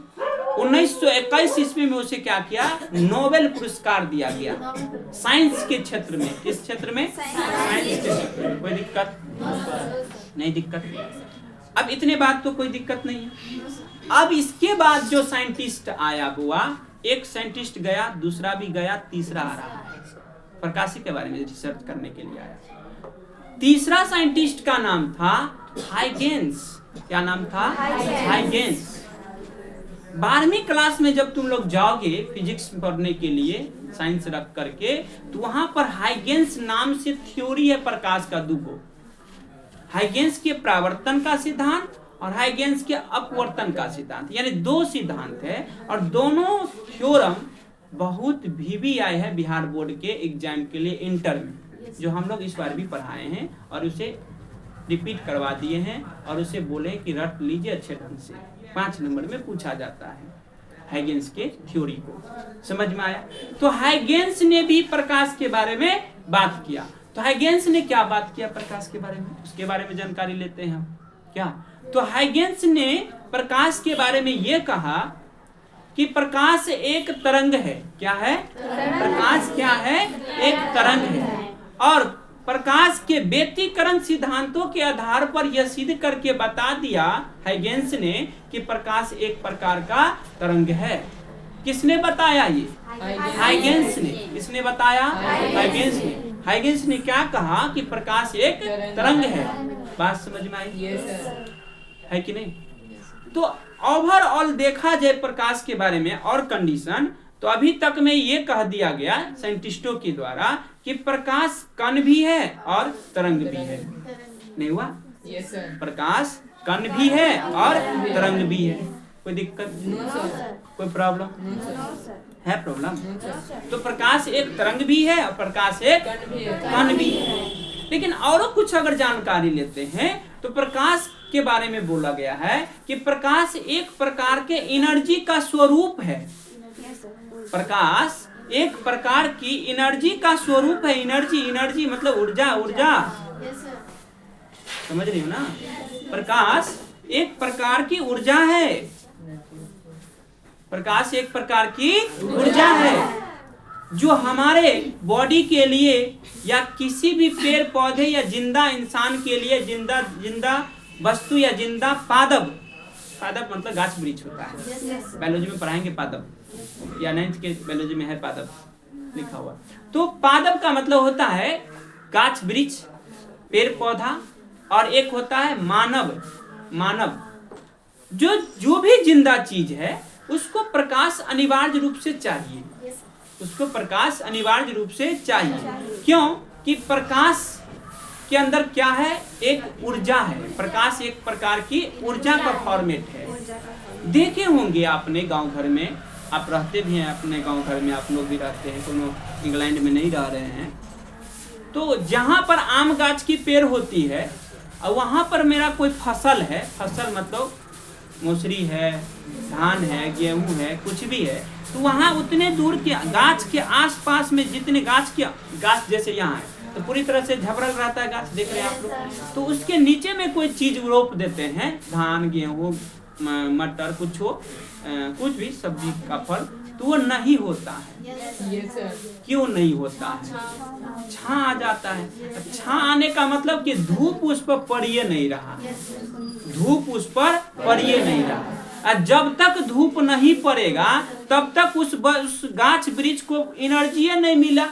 1921 ईस्वी में उसे क्या किया? नोबेल पुरस्कार दिया गया साइंस के क्षेत्र में। किस क्षेत्र में? साइंस के क्षेत्र में। कोई दिक्कत? नहीं दिक्कत। अब इतने बात तो कोई दिक्कत नहीं है। अब इसके बाद जो साइंटिस्ट आया हुआ, एक साइंटिस्ट गया, दूसरा भी गया, तीसरा आ रहा है प्रकाश के बारे में रिसर्च करने के लिए आया। तीसरा साइंटिस्ट का नाम था हाइगेंस। क्या नाम था? हाइगेंस। 12वीं क्लास में जब तुम लोग जाओगे फिजिक्स पढ़ने के लिए, साइंस रख करके, तो वहां पर हाइगेंस नाम से थ्योरी है प्रकाश का दुगो। हाइगेंस के परावर्तन का सिद्धांत और हाइगेंस के अपवर्तन का सिद्धांत, यानी दो सिद्धांत है। और दोनों थ्योरम बहुत VBI है बिहार बोर्ड के एग्जाम के लिए इंटर में, जो हम लोग इस बार भी पढ़ाए हैं और उसे रिपीट करवा दिए हैं और उसे बोले कि रट लीजिए अच्छे ढंग से, 5 नंबर में पूछा जाता है हाइगेंस के थ्योरी को। समझ में आया? तो हाइगेंस ने भी प्रकाश के बारे में बात किया। तो हाइगेंस ने क्या बात किया प्रकाश के बारे में, उसके बारे में जानकारी लेते हैं हम। क्या? तो हाइगेंस ने प्रकाश के बारे में यह कहा कि प्रकाश एक तरंग है। क्या है? प्रकाश क्या है? एक तरंग है। और प्रकाश के व्यतिकरण सिद्धांतों के आधार पर यह सिद्ध करके बता दिया हाइगेंस ने कि प्रकाश एक प्रकार का तरंग है। किसने बताया ये? हाइगेंस ने। किसने बताया? हाइगेंस ने। हाइगेंस ने क्या कहा कि प्रकाश एक तरंग है। बात समझ में आई? है कि नहीं? तो ओवरऑल देखा जाए प्रकाश के बारे में और कंडीशन, तो अभी तक में ये कह दिया गया साइंटिस्टों के द्वारा कि प्रकाश कण भी है और तरंग भी है। नहीं हुआ? प्रकाश कण भी है और तरंग भी है। कोई दिक्कत? कोई प्रॉब्लम है? प्रॉब्लम? तो प्रकाश एक तरंग भी है और प्रकाश एक कण भी है। लेकिन और कुछ अगर जानकारी लेते हैं तो प्रकाश के बारे में बोला गया है कि प्रकाश एक प्रकार के एनर्जी का स्वरूप है। प्रकाश एक प्रकार की एनर्जी का स्वरूप है। एनर्जी मतलब ऊर्जा। समझ रही हो ना? प्रकाश एक प्रकार की ऊर्जा है। प्रकाश एक प्रकार की ऊर्जा है जो हमारे बॉडी के लिए या किसी भी पेड़ पौधे या जिंदा इंसान के लिए, जिंदा वस्तु या जिंदा पादप मतलब गाछ वृक्ष होता है। बायोलॉजी में पढ़ाएंगे पादप, या 9th के बायोलॉजी में है पादप लिखा हुआ। तो पादप का मतलब होता है गाछ वृक्ष, पेड़ पौधा, और एक होता है मानव। जो भी जिंदा चीज है उसको प्रकाश अनिवार्य रूप से चाहिए। क्यों कि प्रकाश के अंदर क्या है? एक ऊर्जा है। प्रकाश एक प्रकार की ऊर्जा का फॉर्मेट है। देखे होंगे आपने गांव घर में, आप रहते भी हैं अपने गांव घर में, आप लोग भी रहते हैं, कोनो इंग्लैंड में नहीं रह रहे हैं। तो जहां पर आम गाछ की पेड़ होती है और वहां पर मेरा कोई फसल है, फसल मतलब मौसरी है, धान है, गेहूं है, कुछ भी है, तो वहां उतने दूर के गाछ के आसपास में जितने गाछ जैसे यहाँ है तो पूरी तरह से झबरल रहता है गाछ, देख रहे हैं आप लोग। तो उसके नीचे में कोई चीज रोप देते हैं, धान, गेहूं, मटर, कुछ भी सब्जी का फल, तो वो नहीं होता है। क्यों नहीं होता है? छां आ जाता है। छां आने का मतलब कि धूप उस पर पड़िए नहीं रहा। और जब तक धूप नहीं पड़ेगा तब तक उस गाछ वृक्ष को एनर्जी नहीं मिला,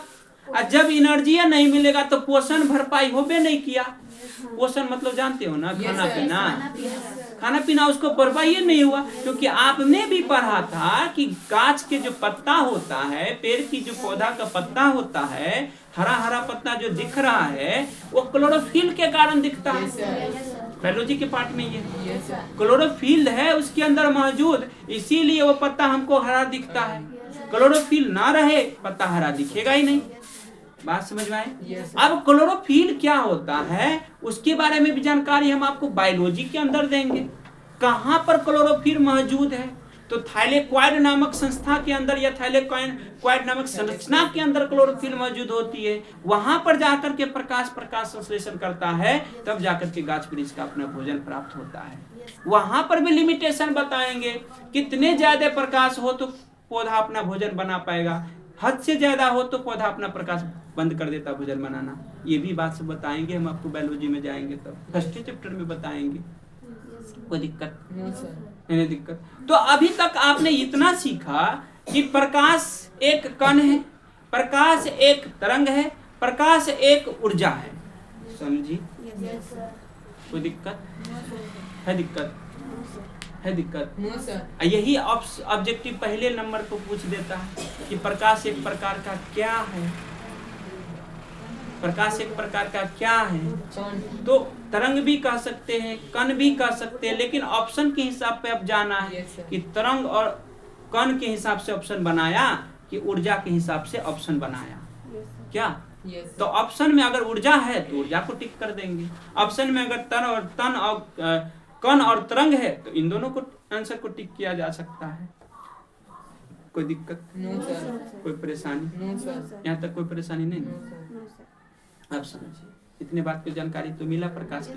और जब एनर्जी नहीं मिलेगा तो पोषण भरपाई होबे नहीं किया। पोषण मतलब जानते हो ना, खाना पीना उसको भरपाई नहीं हुआ। क्योंकि आपने भी पढ़ा था कि गाछ के जो पत्ता होता है, पेड़ की जो पौधा का पत्ता होता है, हरा पत्ता जो दिख रहा है वो क्लोरोफिल के कारण दिखता है। बायोलॉजी के पार्ट में ये क्लोरोफिल है उसके अंदर मौजूद, इसीलिए वो पत्ता हमको हरा दिखता है। क्लोरोफिल ना रहे पत्ता हरा दिखेगा ही नहीं। बात समझ में आए? अब क्लोरोफिल क्या होता है उसके बारे में भी जानकारी हम आपको बायोलॉजी के अंदर देंगे। कहां पर क्लोरोफिल मौजूद है? तो थाइलेक्वाइड नामक संस्था के अंदर या थाइलेक्वाइड नामक संरचना के अंदर क्लोरोफिल मौजूद होती है। वहां पर जाकर के प्रकाश संश्लेषण करता है, तब जाकर के गाछ वृक्ष का अपना भोजन प्राप्त होता है। वहां पर भी लिमिटेशन बताएंगे, कितने ज्यादा प्रकाश हो तो पौधा अपना भोजन बना पाएगा, हद से ज्यादा हो तो पौधा अपना प्रकाश बंद कर देता भोजन बनाना। ये भी बात सब बताएंगे हम आपको, बायोलॉजी में जाएंगे तब फर्स्ट चैप्टर में बताएंगे। कोई दिक्कत नहीं दिक्कत। तो अभी तक आपने इतना सीखा कि प्रकाश एक कण है, प्रकाश एक तरंग है, प्रकाश एक ऊर्जा है। समझी? कोई दिक्कत है? दिक्कत यही ऑब्जेक्टिव पहले नंबर को पूछ देता है कि प्रकाश एक प्रकार का क्या है। प्रकाश एक प्रकार का क्या है? तो तरंग भी कह सकते हैं, कण भी कह सकते हैं, लेकिन ऑप्शन के हिसाब पे अब जाना है कि तरंग और कण के हिसाब से ऑप्शन बनाया कि ऊर्जा के हिसाब से ऑप्शन बनाया। क्या? तो ऑप्शन में अगर ऊर्जा है तो ऊर्जा को टिक कर देंगे। ऑप्शन में अगर कण और तरंग है तो इन दोनों को आंसर को टिक किया जा सकता है। कोई दिक्कत? कोई परेशानी? यहाँ तक कोई परेशानी नहीं? अब समझिए, इतने बात की जानकारी तो मिला प्रकाश के।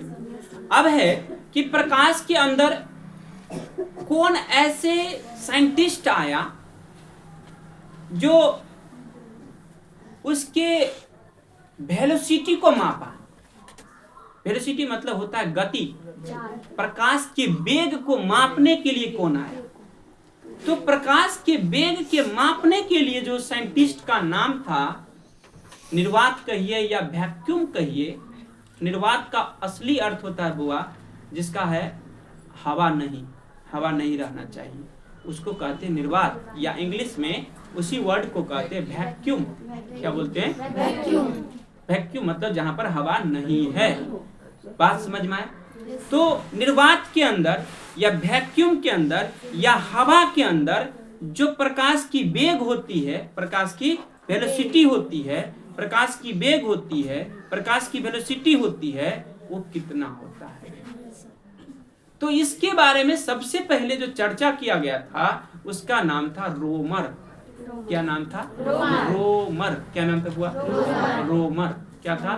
अब है कि प्रकाश के अंदर कौन ऐसे साइंटिस्ट आया जो उसके वेलोसिटी को मापा। वेलोसिटी मतलब होता है गति। प्रकाश के वेग को मापने के लिए कौन आया? तो प्रकाश के वेग के मापने के लिए जो साइंटिस्ट का नाम था, निर्वात कहिए या वैक्यूम कहिए। निर्वात का असली अर्थ होता है बुआ जिसका है हवा नहीं रहना चाहिए, उसको कहते हैं निर्वात, या इंग्लिश में उसी वर्ड को कहते हैं वैक्यूम। क्या बोलते हैं? वैक्यूम मतलब जहां पर हवा नहीं है। बात समझ में आए? तो निर्वात के अंदर या वैक्यूम के अंदर या हवा के अंदर जो प्रकाश की वेग होती है, प्रकाश की वेलोसिटी होती है, प्रकाश की वेग होती है, प्रकाश की वेलोसिटी होती है, वो कितना होता है। तो इसके बारे में सबसे पहले जो चर्चा किया गया था उसका नाम था रोमर। क्या नाम था? रोमर। क्या नाम था बुआ? रोमर। क्या था?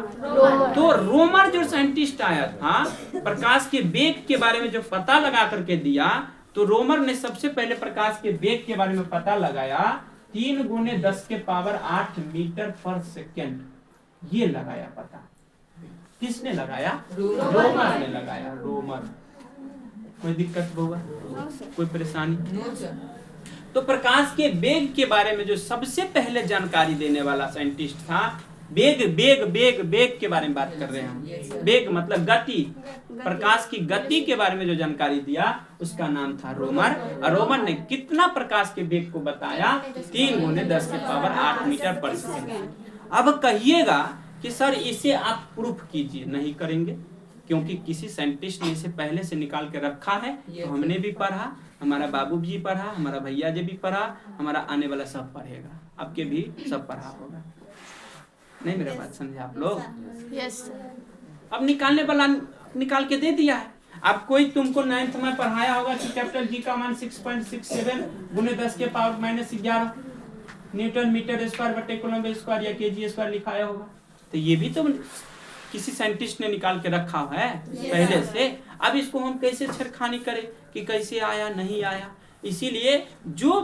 तो रोमर जो साइंटिस्ट आया था, प्रकाश के वेग के बारे में जो पता लगा करके दिया, तो रोमर ने सबसे पहले प्रकाश के वेग के बारे में पता लगाया 3 × 10⁸ मीटर पर सेकेंड। ये लगाया पता। किसने लगाया? रोमर ने लगाया। रोमर। कोई दिक्कत हुआ? कोई परेशानी? तो प्रकाश के वेग के बारे में जो सबसे पहले जानकारी देने वाला साइंटिस्ट था, वेग वेग वेग वेग के बारे में बात कर रहे हैं। वेग मतलब गति, प्रकाश की गति के बारे में जो जानकारी दिया उसका नाम था रोमर। और रोमर ने कितना प्रकाश के वेग को बताया? 3 × 10⁸ मीटर पर सेकेंड। अब कहिएगा कि सर इसे आप प्रूफ कीजिए। नहीं करेंगे, क्योंकि किसी साइंटिस्ट ने इसे पहले से निकाल के रखा है। तो हमने भी पढ़ा, हमारा बाबू जी पढ़ा, हमारा भैया जी भी पढ़ा, हमारा आने वाला सब पढ़ेगा, आपके भी सब पढ़ा होगा। नहीं मेरा बात समझे आप लोग? यस। अब निकालने वाला निकाल के दे दिया है। अब कोई तुमको 9th में पढ़ाया होगा कि कैपिटल जी का मान 6.67 × 10⁻11 न्यूटन मीटर स्क्वायर बटे कूलम स्क्वायर या केजी स्क्वायर लिखाया होगा। तो ये भी तो किसी साइंटिस्ट ने निकाल के रखा हुआ है पहले से। अब इसको हम कैसे छेड़खानी करें कि कैसे आया नहीं आया? इसीलिए जो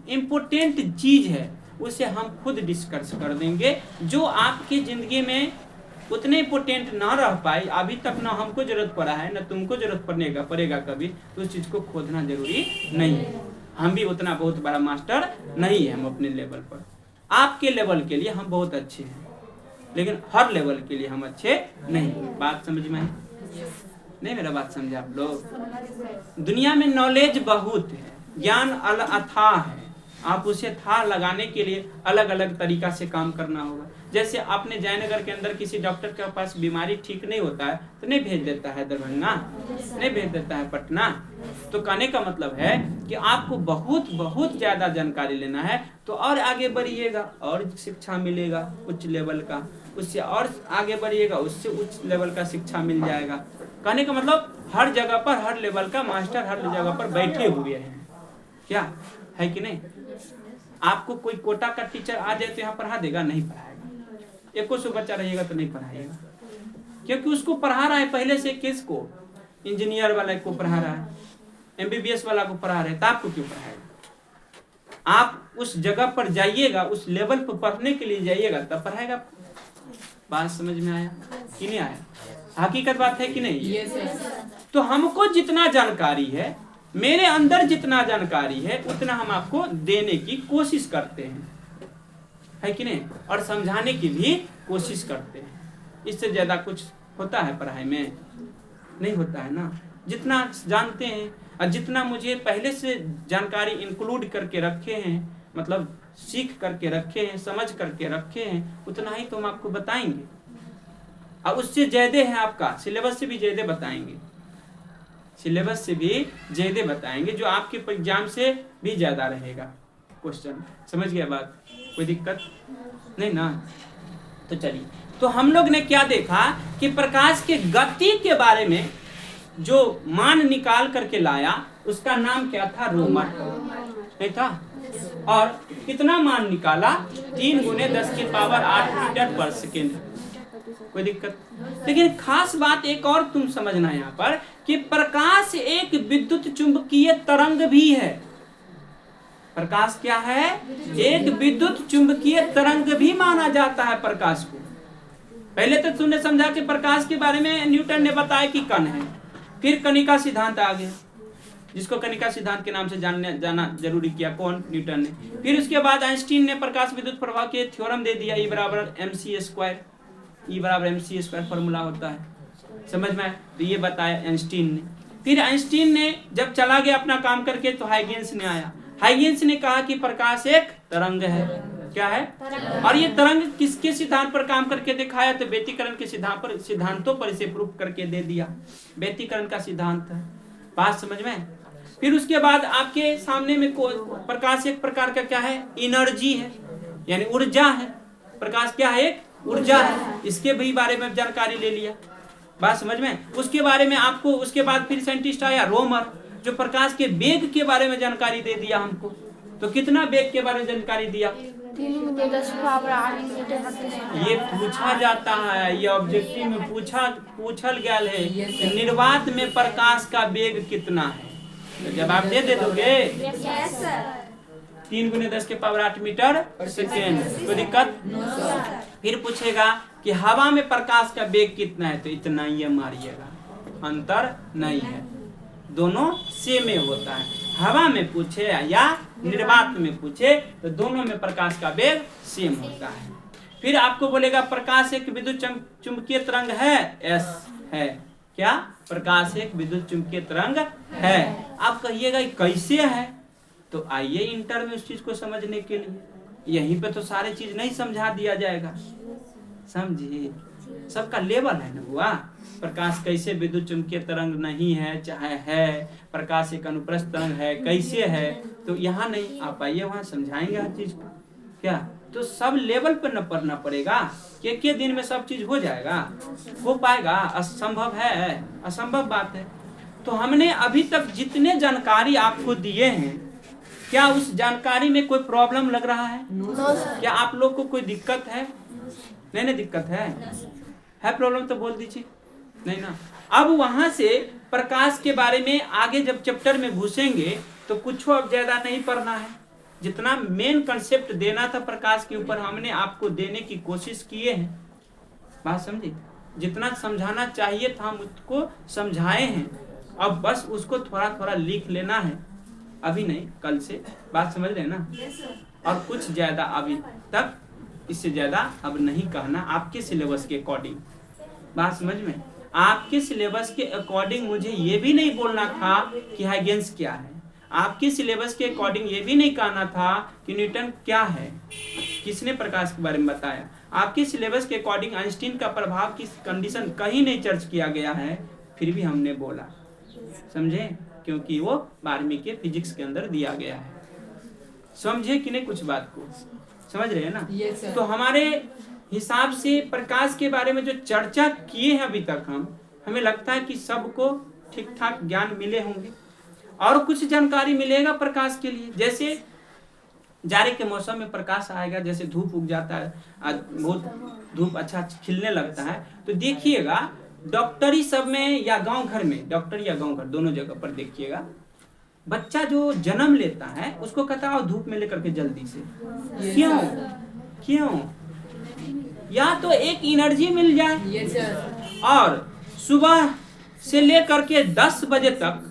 इम्पोर्टेंट चीज है उसे हम खुद डिस्कस कर देंगे। जो आपकी जिंदगी में उतने इम्पोर्टेंट ना रह पाए, अभी तक ना हमको जरूरत पड़ा है ना तुमको जरूरत पड़ेगा कभी, तो उस चीज को खोदना जरूरी नहीं है। हम भी उतना बहुत बड़ा मास्टर नहीं है, हम अपने लेवल पर। आपके लेवल के लिए हम बहुत अच्छे हैं, लेकिन हर लेवल के लिए हम अच्छे नहीं। बात समझ में आई? नहीं मेरा बात समझे आप लोग? दुनिया में नॉलेज बहुत है, ज्ञान अथाह है। आप उसे था लगाने के लिए अलग अलग तरीका से काम करना होगा। जैसे आपने जयनगर के अंदर किसी डॉक्टर के पास बीमारी ठीक नहीं होता है तो नहीं भेज देता है दरभंगा, नहीं भेज देता है पटना। तो कहने का मतलब है कि आपको बहुत बहुत ज्यादा जानकारी लेना है तो और आगे बढ़िएगा और शिक्षा मिलेगा उच्च लेवल का, उससे और आगे बढ़िएगा उससे उच्च लेवल का शिक्षा मिल जाएगा। कहने का मतलब हर जगह पर हर लेवल का मास्टर हर जगह पर बैठे हुए हैं, क्या है कि नहीं? आपको कोई कोटा का टीचर आ जाए तो यहाँ पढ़ा देगा? नहीं पढ़ाएगा। 100 बच्चा रहेगा तो नहीं पढ़ाएगा, क्योंकि उसको पढ़ा रहा है पहले से। किसको? इंजीनियर वाला को पढ़ा रहा है, MBBS वाला को पढ़ा रहा है, तो आपको क्यों पढ़ाएगा? आप उस जगह पर जाइएगा, उस लेवल पर पढ़ने के लिए जाइएगा तब पढ़ाएगा। बात समझ में आया कि नहीं आया? हकीकत बात है कि नहीं? तो हमको जितना जानकारी है, मेरे अंदर जितना जानकारी है उतना हम आपको देने की कोशिश करते हैं, है कि नहीं? और समझाने की भी कोशिश करते हैं। इससे ज्यादा कुछ होता है पढ़ाई में? नहीं होता है ना। जितना जानते हैं और जितना मुझे पहले से जानकारी इंक्लूड करके रखे हैं, मतलब सीख करके रखे हैं, समझ करके रखे हैं, उतना ही तो हम आपको बताएंगे। और उससे ज्यादा है आपका सिलेबस से भी ज्यादा बताएंगे, सिलेबस से भी ज्यादा बताएंगे, जो आपके एग्जाम से भी ज्यादा रहेगा क्वेश्चन। समझ गया बात? कोई दिक्कत नहीं ना? तो चलिए, तो हम लोग ने क्या देखा कि प्रकाश के गति के बारे में जो मान निकाल करके लाया उसका नाम क्या था? रोमर, नहीं था? और कितना मान निकाला? 3 × 10⁸ मीटर पर सेकेंड। कोई दिक्कत? लेकिन खास बात एक और तुम समझना यहाँ पर कि प्रकाश एक विद्युत चुंबकीय तरंग भी है। प्रकाश क्या है? एक विद्युत चुंबकीय तरंग भी माना जाता है प्रकाश को। पहले तो तुमने समझा कि प्रकाश के बारे में न्यूटन ने बताया कि कण है, फिर कणिका सिद्धांत आ गया, जिसको कणिका सिद्धांत के नाम से जाना जरूरी किया। कौन? न्यूटन ने। फिर उसके बाद आइंस्टीन ने प्रकाश विद्युत प्रभाव के थ्योरम दे दिया, E = mc²। फॉर्मूला होता है, समझ में? तो ये बताया आइंस्टीन ने। फिर आइंस्टीन ने जब चला गया अपना काम करके तो हाइगेंस ने आया। हाइगेंस ने कहा कि प्रकाश एक तरंग है। क्या है? और ये तरंग किसके सिद्धांत पर काम करके दिखाया? तो व्यतिकरण के सिद्धांतों पर इसे प्रूफ करके दे दिया। व्यतिकरण का सिद्धांत है। बात समझ में? फिर उसके बाद आपके सामने में प्रकाश एक प्रकार का क्या है? एनर्जी है, यानी ऊर्जा है। प्रकाश क्या है? एक ऊर्जा है। इसके भी बारे में जानकारी ले लिया। बात समझ में? उसके बारे में आपको उसके बाद फिर साइंटिस्ट आया रोमर, जो प्रकाश के वेग के बारे में जानकारी दे दिया हमको। तो कितना वेग के बारे में जानकारी दिया? 3 × 10⁸ मीटर। ये पूछा जाता है, ये ऑब्जेक्टिव में पूछल गया है कि निर्वात में प्रकाश का वेग कितना है। तो जवाब दे दोगे? Yes sir. 3 × 10⁸ metre second. कोई दिक्कत? फिर पूछेगा कि हवा में प्रकाश का वेग कितना है, तो इतना ही मारिएगा, अंतर नहीं है, दोनों सेम होता है। हवा में पूछे या निर्वात में पूछे तो दोनों में प्रकाश का वेग सेम होता है। फिर आपको बोलेगा प्रकाश एक विद्युत चुंबकीय तरंग है? यस है। क्या? प्रकाश एक विद्युत चुंबकीय तरंग है। आप कहिएगा कैसे है? तो आइए इंटर में उस चीज को समझने के लिए, यहीं पे तो सारे चीज नहीं समझा दिया जाएगा, समझिए, सबका लेवल है ना हुआ। प्रकाश कैसे विद्युत चुंबकीय तरंग नहीं है, चाहे है, प्रकाश एक अनुप्रस्थ तरंग है, कैसे है, तो यहाँ नहीं, आप आइए वहाँ समझाएंगे हर चीज को। क्या? तो सब लेवल पर न पढ़ना पड़ेगा कि एक दिन में सब चीज हो जाएगा? हो पाएगा? असंभव है, असंभव बात है। तो हमने अभी तक जितने जानकारी आपको दिए हैं, क्या उस जानकारी में कोई प्रॉब्लम लग रहा है? क्या आप लोग को कोई दिक्कत है? नहीं दिक्कत है प्रॉब्लम तो बोल दीजिए, नहीं ना। अब वहां से प्रकाश के बारे में आगे जब चैप्टर में घुसेंगे तो कुछ अब ज्यादा नहीं पढ़ना है, जितना मेन कंसेप्ट देना था प्रकाश के ऊपर हमने आपको देने की कोशिश किए हैं। बात समझे? जितना समझाना चाहिए था हम उसको समझाए हैं, अब बस उसको थोड़ा थोड़ा लिख लेना है, अभी नहीं कल से। बात समझ रहे ना? और कुछ ज्यादा अभी तक, इससे ज्यादा अब नहीं कहना, आपके सिलेबस के अकॉर्डिंग। बात समझ में? आपके सिलेबस के अकॉर्डिंग मुझे ये भी नहीं बोलना था कि हाइगेंस क्या है, आपके सिलेबस के अकॉर्डिंग ये भी नहीं कहना था कि न्यूटन क्या है, किसने प्रकाश के बारे में बताया। आपके सिलेबस के अकॉर्डिंग आइंस्टीन का प्रभाव की कंडीशन कहीं नहीं चर्च किया गया है, फिर भी हमने बोला, समझे? क्योंकि वो 12वीं के फिजिक्स के अंदर दिया गया है। समझे कि नहीं? कुछ बात को समझ रहे हैं ना? yes, तो हमारे हिसाब से प्रकाश के बारे में जो चर्चा किए हैं अभी तक हमें लगता है कि सबको ठीक ठाक ज्ञान मिले होंगे, और कुछ जानकारी मिलेगा प्रकाश के लिए। जैसे जाड़े के मौसम में प्रकाश आएगा, जैसे धूप उग जाता है, बहुत धूप अच्छा खिलने लगता है, तो देखिएगा डॉक्टरी सब में या गांव घर में, डॉक्टर या गांव घर दोनों जगह पर देखिएगा, बच्चा जो जन्म लेता है उसको कहता है धूप में लेकर के जल्दी से। क्यों? या तो एक एनर्जी मिल जाए, और सुबह से लेकर के 10 बजे तक,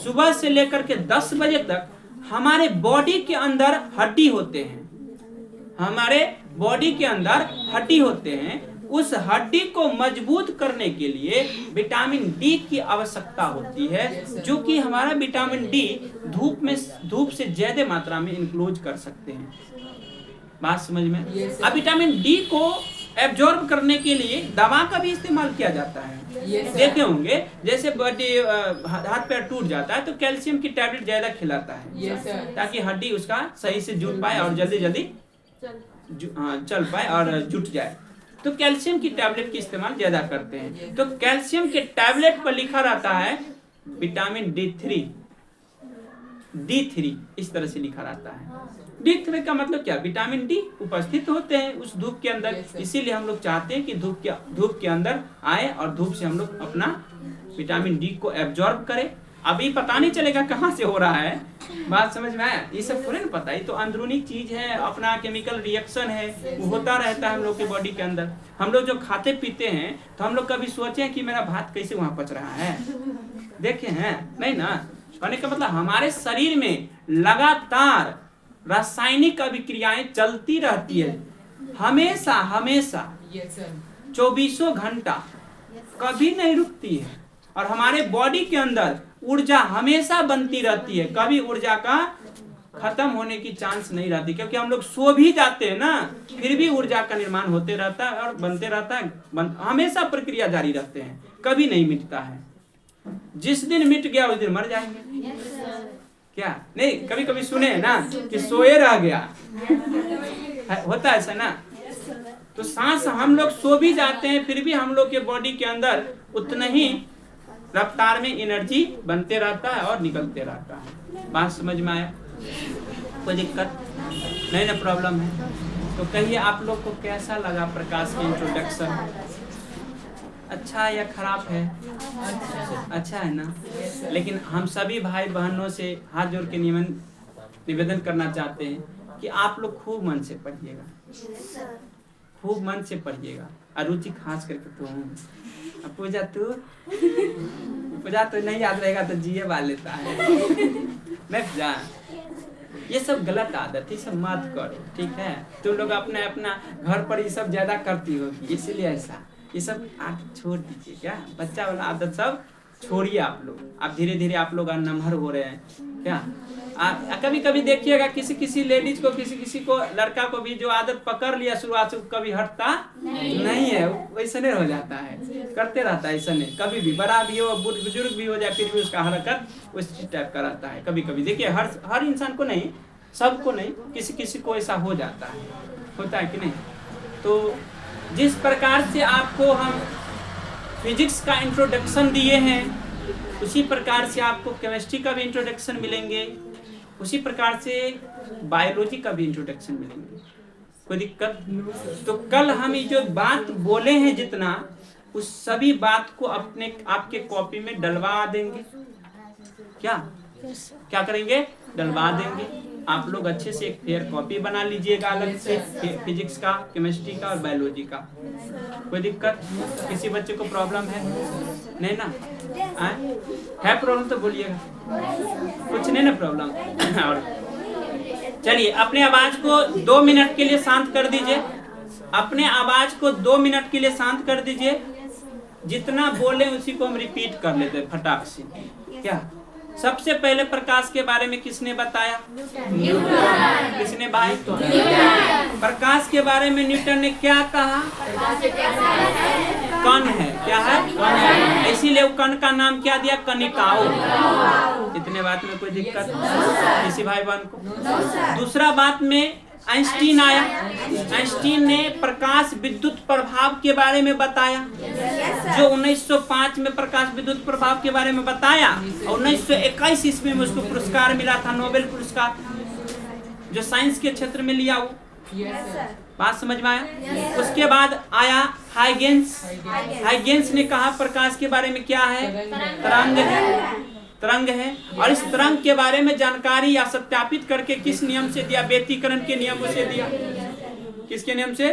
सुबह से लेकर के 10 बजे तक हमारे बॉडी के अंदर हड्डी होते हैं, हमारे बॉडी के अंदर हड्डी होते हैं। उस हड्डी को मजबूत करने के लिए विटामिन डी की आवश्यकता होती है, जो कि हमारा विटामिन डी धूप से ज्यादा मात्रा में इंक्लूज कर सकते हैं। बात समझ में? अब विटामिन डी को एब्जॉर्ब करने के लिए दवा का भी इस्तेमाल किया जाता है। देखे होंगे जैसे बॉडी हाथ पैर टूट जाता है तो कैल्शियम की टैबलेट ज्यादा खिलाता है, ताकि हड्डी उसका सही से जुट पाए और जल्दी चल पाए और जुट जाए। तो कैल्शियम की टैबलेट की इस्तेमाल ज्यादा करते हैं। तो कैल्शियम के टैबलेट पर लिखा रहता है विटामिन D3, इस तरह से लिखा रहता है। D3 का मतलब क्या? विटामिन डी उपस्थित होते हैं उस धूप के अंदर, इसीलिए हम लोग चाहते हैं कि धूप के अंदर आए और धूप से हम लोग अपना विटामिन डी को एब्जॉर्ब करें। अभी पता नहीं चलेगा कहाँ से हो रहा है, बात समझ में आया? ये सब थोड़े ना पता, ये तो अंदरूनी चीज है, अपना केमिकल रिएक्शन है, वो होता रहता है हम लोग के बॉडी के अंदर। हम लोग जो खाते पीते हैं तो हम लोग कभी सोचे कि मेरा भात कैसे वहां पच रहा है, देखे हैं? नहीं ना। कहने का मतलब हमारे शरीर में लगातार रासायनिक अभिक्रियाएं चलती रहती है, हमेशा 24 घंटा, कभी नहीं रुकती है। और हमारे बॉडी के अंदर ऊर्जा हमेशा बनती रहती है, कभी ऊर्जा का खत्म होने की चांस नहीं रहती, क्योंकि हम लोग सो भी जाते हैं ना, फिर भी ऊर्जा का निर्माण होते रहता है और बनते रहता है, हमेशा प्रक्रिया जारी रहते हैं, कभी नहीं मिटता है। जिस दिन मिट गया उस दिन मर जाएंगे। क्या नहीं? कभी कभी सुने हैं ना कि सोए रह गया, होता है ऐसा ना। तो सांस हम लोग सो भी जाते हैं, फिर भी हम लोग के बॉडी के अंदर उतना ही रफ्तार में एनर्जी बनते रहता है और निकलते रहता है। बात समझ में आया? कोई दिक्कत नहीं ना, प्रॉब्लम है? तो कहिए आप लोग को कैसा लगा प्रकाश के इंट्रोडक्शन? अच्छा या खराब है? अच्छा है ना। लेकिन हम सभी भाई बहनों से हाथ जोड़ के निवेदन करना चाहते हैं कि आप लोग खूब मन से पढ़िएगा, खूब मन से पढ़िएगा। अरुचि खास करके तो पूजा तो नहीं याद रहेगा तो जीए वाल लेता है नहीं पूजा। ये सब गलत आदत, ये सब मत करो, ठीक है? तुम लोग अपना अपना घर पर ये सब ज्यादा करती होगी, इसलिए ऐसा ये सब आदत छोड़ दीजिए। क्या बच्चा वाला आदत सब छोड़िए आप लोग। आप धीरे धीरे आप लोग नमहर हो रहे हैं क्या? आप कभी कभी देखिएगा किसी लेडीज को, किसी को, लड़का को भी जो आदत पकड़ लिया शुरुआत से कभी हटता नहीं है, वैसे नहीं हो जाता है, करते रहता है। ऐसा नहीं, कभी भी बड़ा भी हो, बुजुर्ग भी हो जाए, फिर भी उसका हरकत उस टाइप का रहता है। कभी कभी देखिए हर इंसान को नहीं, सबको नहीं, किसी को ऐसा हो जाता है, होता है कि नहीं? तो जिस प्रकार से आपको हम फिजिक्स का इंट्रोडक्शन दिए हैं, उसी प्रकार से आपको केमिस्ट्री का भी इंट्रोडक्शन मिलेंगे, उसी प्रकार से बायोलॉजी का भी इंट्रोडक्शन मिलेंगे। कोई दिक्कत? तो कल हम ये जो बात बोले हैं जितना, उस सभी बात को आपके कॉपी में डलवा देंगे। क्या करेंगे? डलवा देंगे। आप लोग अच्छे से एक फेयर कॉपी बना लीजिएगा अलग से, फिजिक्स का, केमिस्ट्री का और बायोलॉजी का। कोई दिक्कत? किसी बच्चे को प्रॉब्लम है? नहीं ना? है प्रॉब्लम तो बोलिएगा, कुछ नहीं ना प्रॉब्लम। और चलिए अपने आवाज को 2 मिनट के लिए शांत कर दीजिए। अपने आवाज को 2 मिनट के लिए शांत कर दीजिए। जितना बोले उसी को हम रिपीट कर लेते हैं फटाक से। क्या सबसे पहले प्रकाश के बारे में किसने बताया? न्यूटन। किसने भाई? प्रकाश के बारे में न्यूटन ने क्या कहा? कण है। क्या है? इसीलिए कण का नाम क्या दिया? कणिकाओं। इतने बात में कोई दिक्कत किसी भाई बहन को? दूसरा बात में आइंस्टीन आया। आइंस्टीन ने प्रकाश विद्युत प्रभाव के बारे में बताया, जो 1905 में प्रकाश विद्युत प्रभाव के बारे में बताया, और 1921 ईस्वी में उसको पुरस्कार मिला था, नोबेल पुरस्कार, जो साइंस के क्षेत्र में लिया। वो बात समझ में आया? उसके बाद आया हाइगेंस ने कहा प्रकाश के बारे में क्या है? तरंग है। और इस तरंग के बारे में जानकारी या सत्यापित करके किस नियम से दिया? व्यतिकरण के नियमों से दिया। किसके नियम से?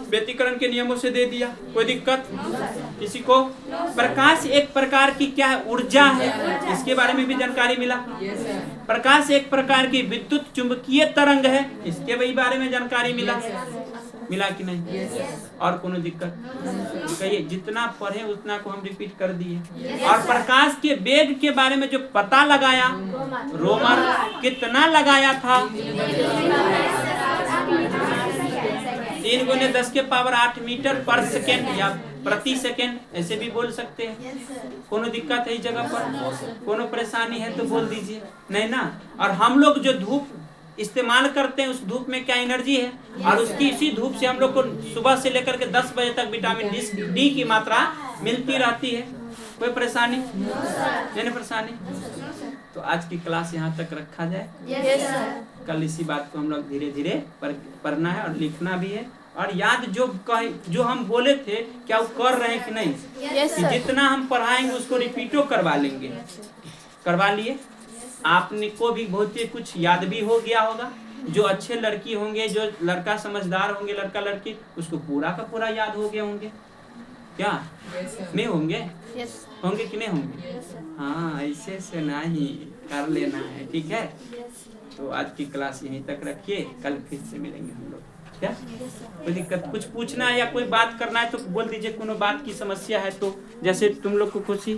व्यतिकरण के नियमों से दे दिया। कोई दिक्कत किसी को? प्रकाश एक प्रकार की क्या है? ऊर्जा है, इसके बारे में भी जानकारी मिला। प्रकाश एक प्रकार की विद्युत चुंबकीय तरंग है, इसके भी बारे में जानकारी मिला कि नहीं? और कोनो दिक्कत? कहिए। जितना पढ़े उतना को हम रिपीट कर दिए। और प्रकाश के वेग के बारे में जो पता लगाया, रोमर कितना लगाया था? 3 × 10⁸ मीटर पर सेकेंड या प्रति सेकेंड, ऐसे भी बोल सकते हैं। कोनो दिक्कत है इस जगह पर? कोनो परेशानी है तो बोल दीजिए, नहीं ना? और हम लोग जो धूप इस्तेमाल करते हैं, उस धूप में क्या एनर्जी है, और उसकी इसी धूप से हम लोग को सुबह से लेकर के 10 बजे तक विटामिन डी की मात्रा मिलती रहती है। कोई परेशानी? नहीं परेशानी? तो आज की क्लास यहाँ तक रखा जाए। कल इसी बात को हम लोग धीरे धीरे पढ़ना है और लिखना भी है। और याद जो हम बोले थे, क्या वो कर रहे हैं कि नहीं? कि जितना हम पढ़ाएंगे उसको रिपीटो करवा लेंगे। करवा लिए? आपने को भी बहुत कुछ याद भी हो गया होगा। जो अच्छे लड़की होंगे, जो लड़का समझदार होंगे, लड़का लड़की, उसको पूरा का पूरा याद हो गया होंगे। क्या नहीं होंगे? होंगे कि नहीं होंगे? हाँ, ऐसे से नहीं कर लेना है, ठीक है? तो आज की क्लास यहीं तक रखिए, कल फिर से मिलेंगे हम लोग। क्या कोई दिक्कत? कुछ पूछना है या कोई बात करना है तो बोल दीजिए। कोनो बात की समस्या है तो, जैसे तुम लोग को खुशी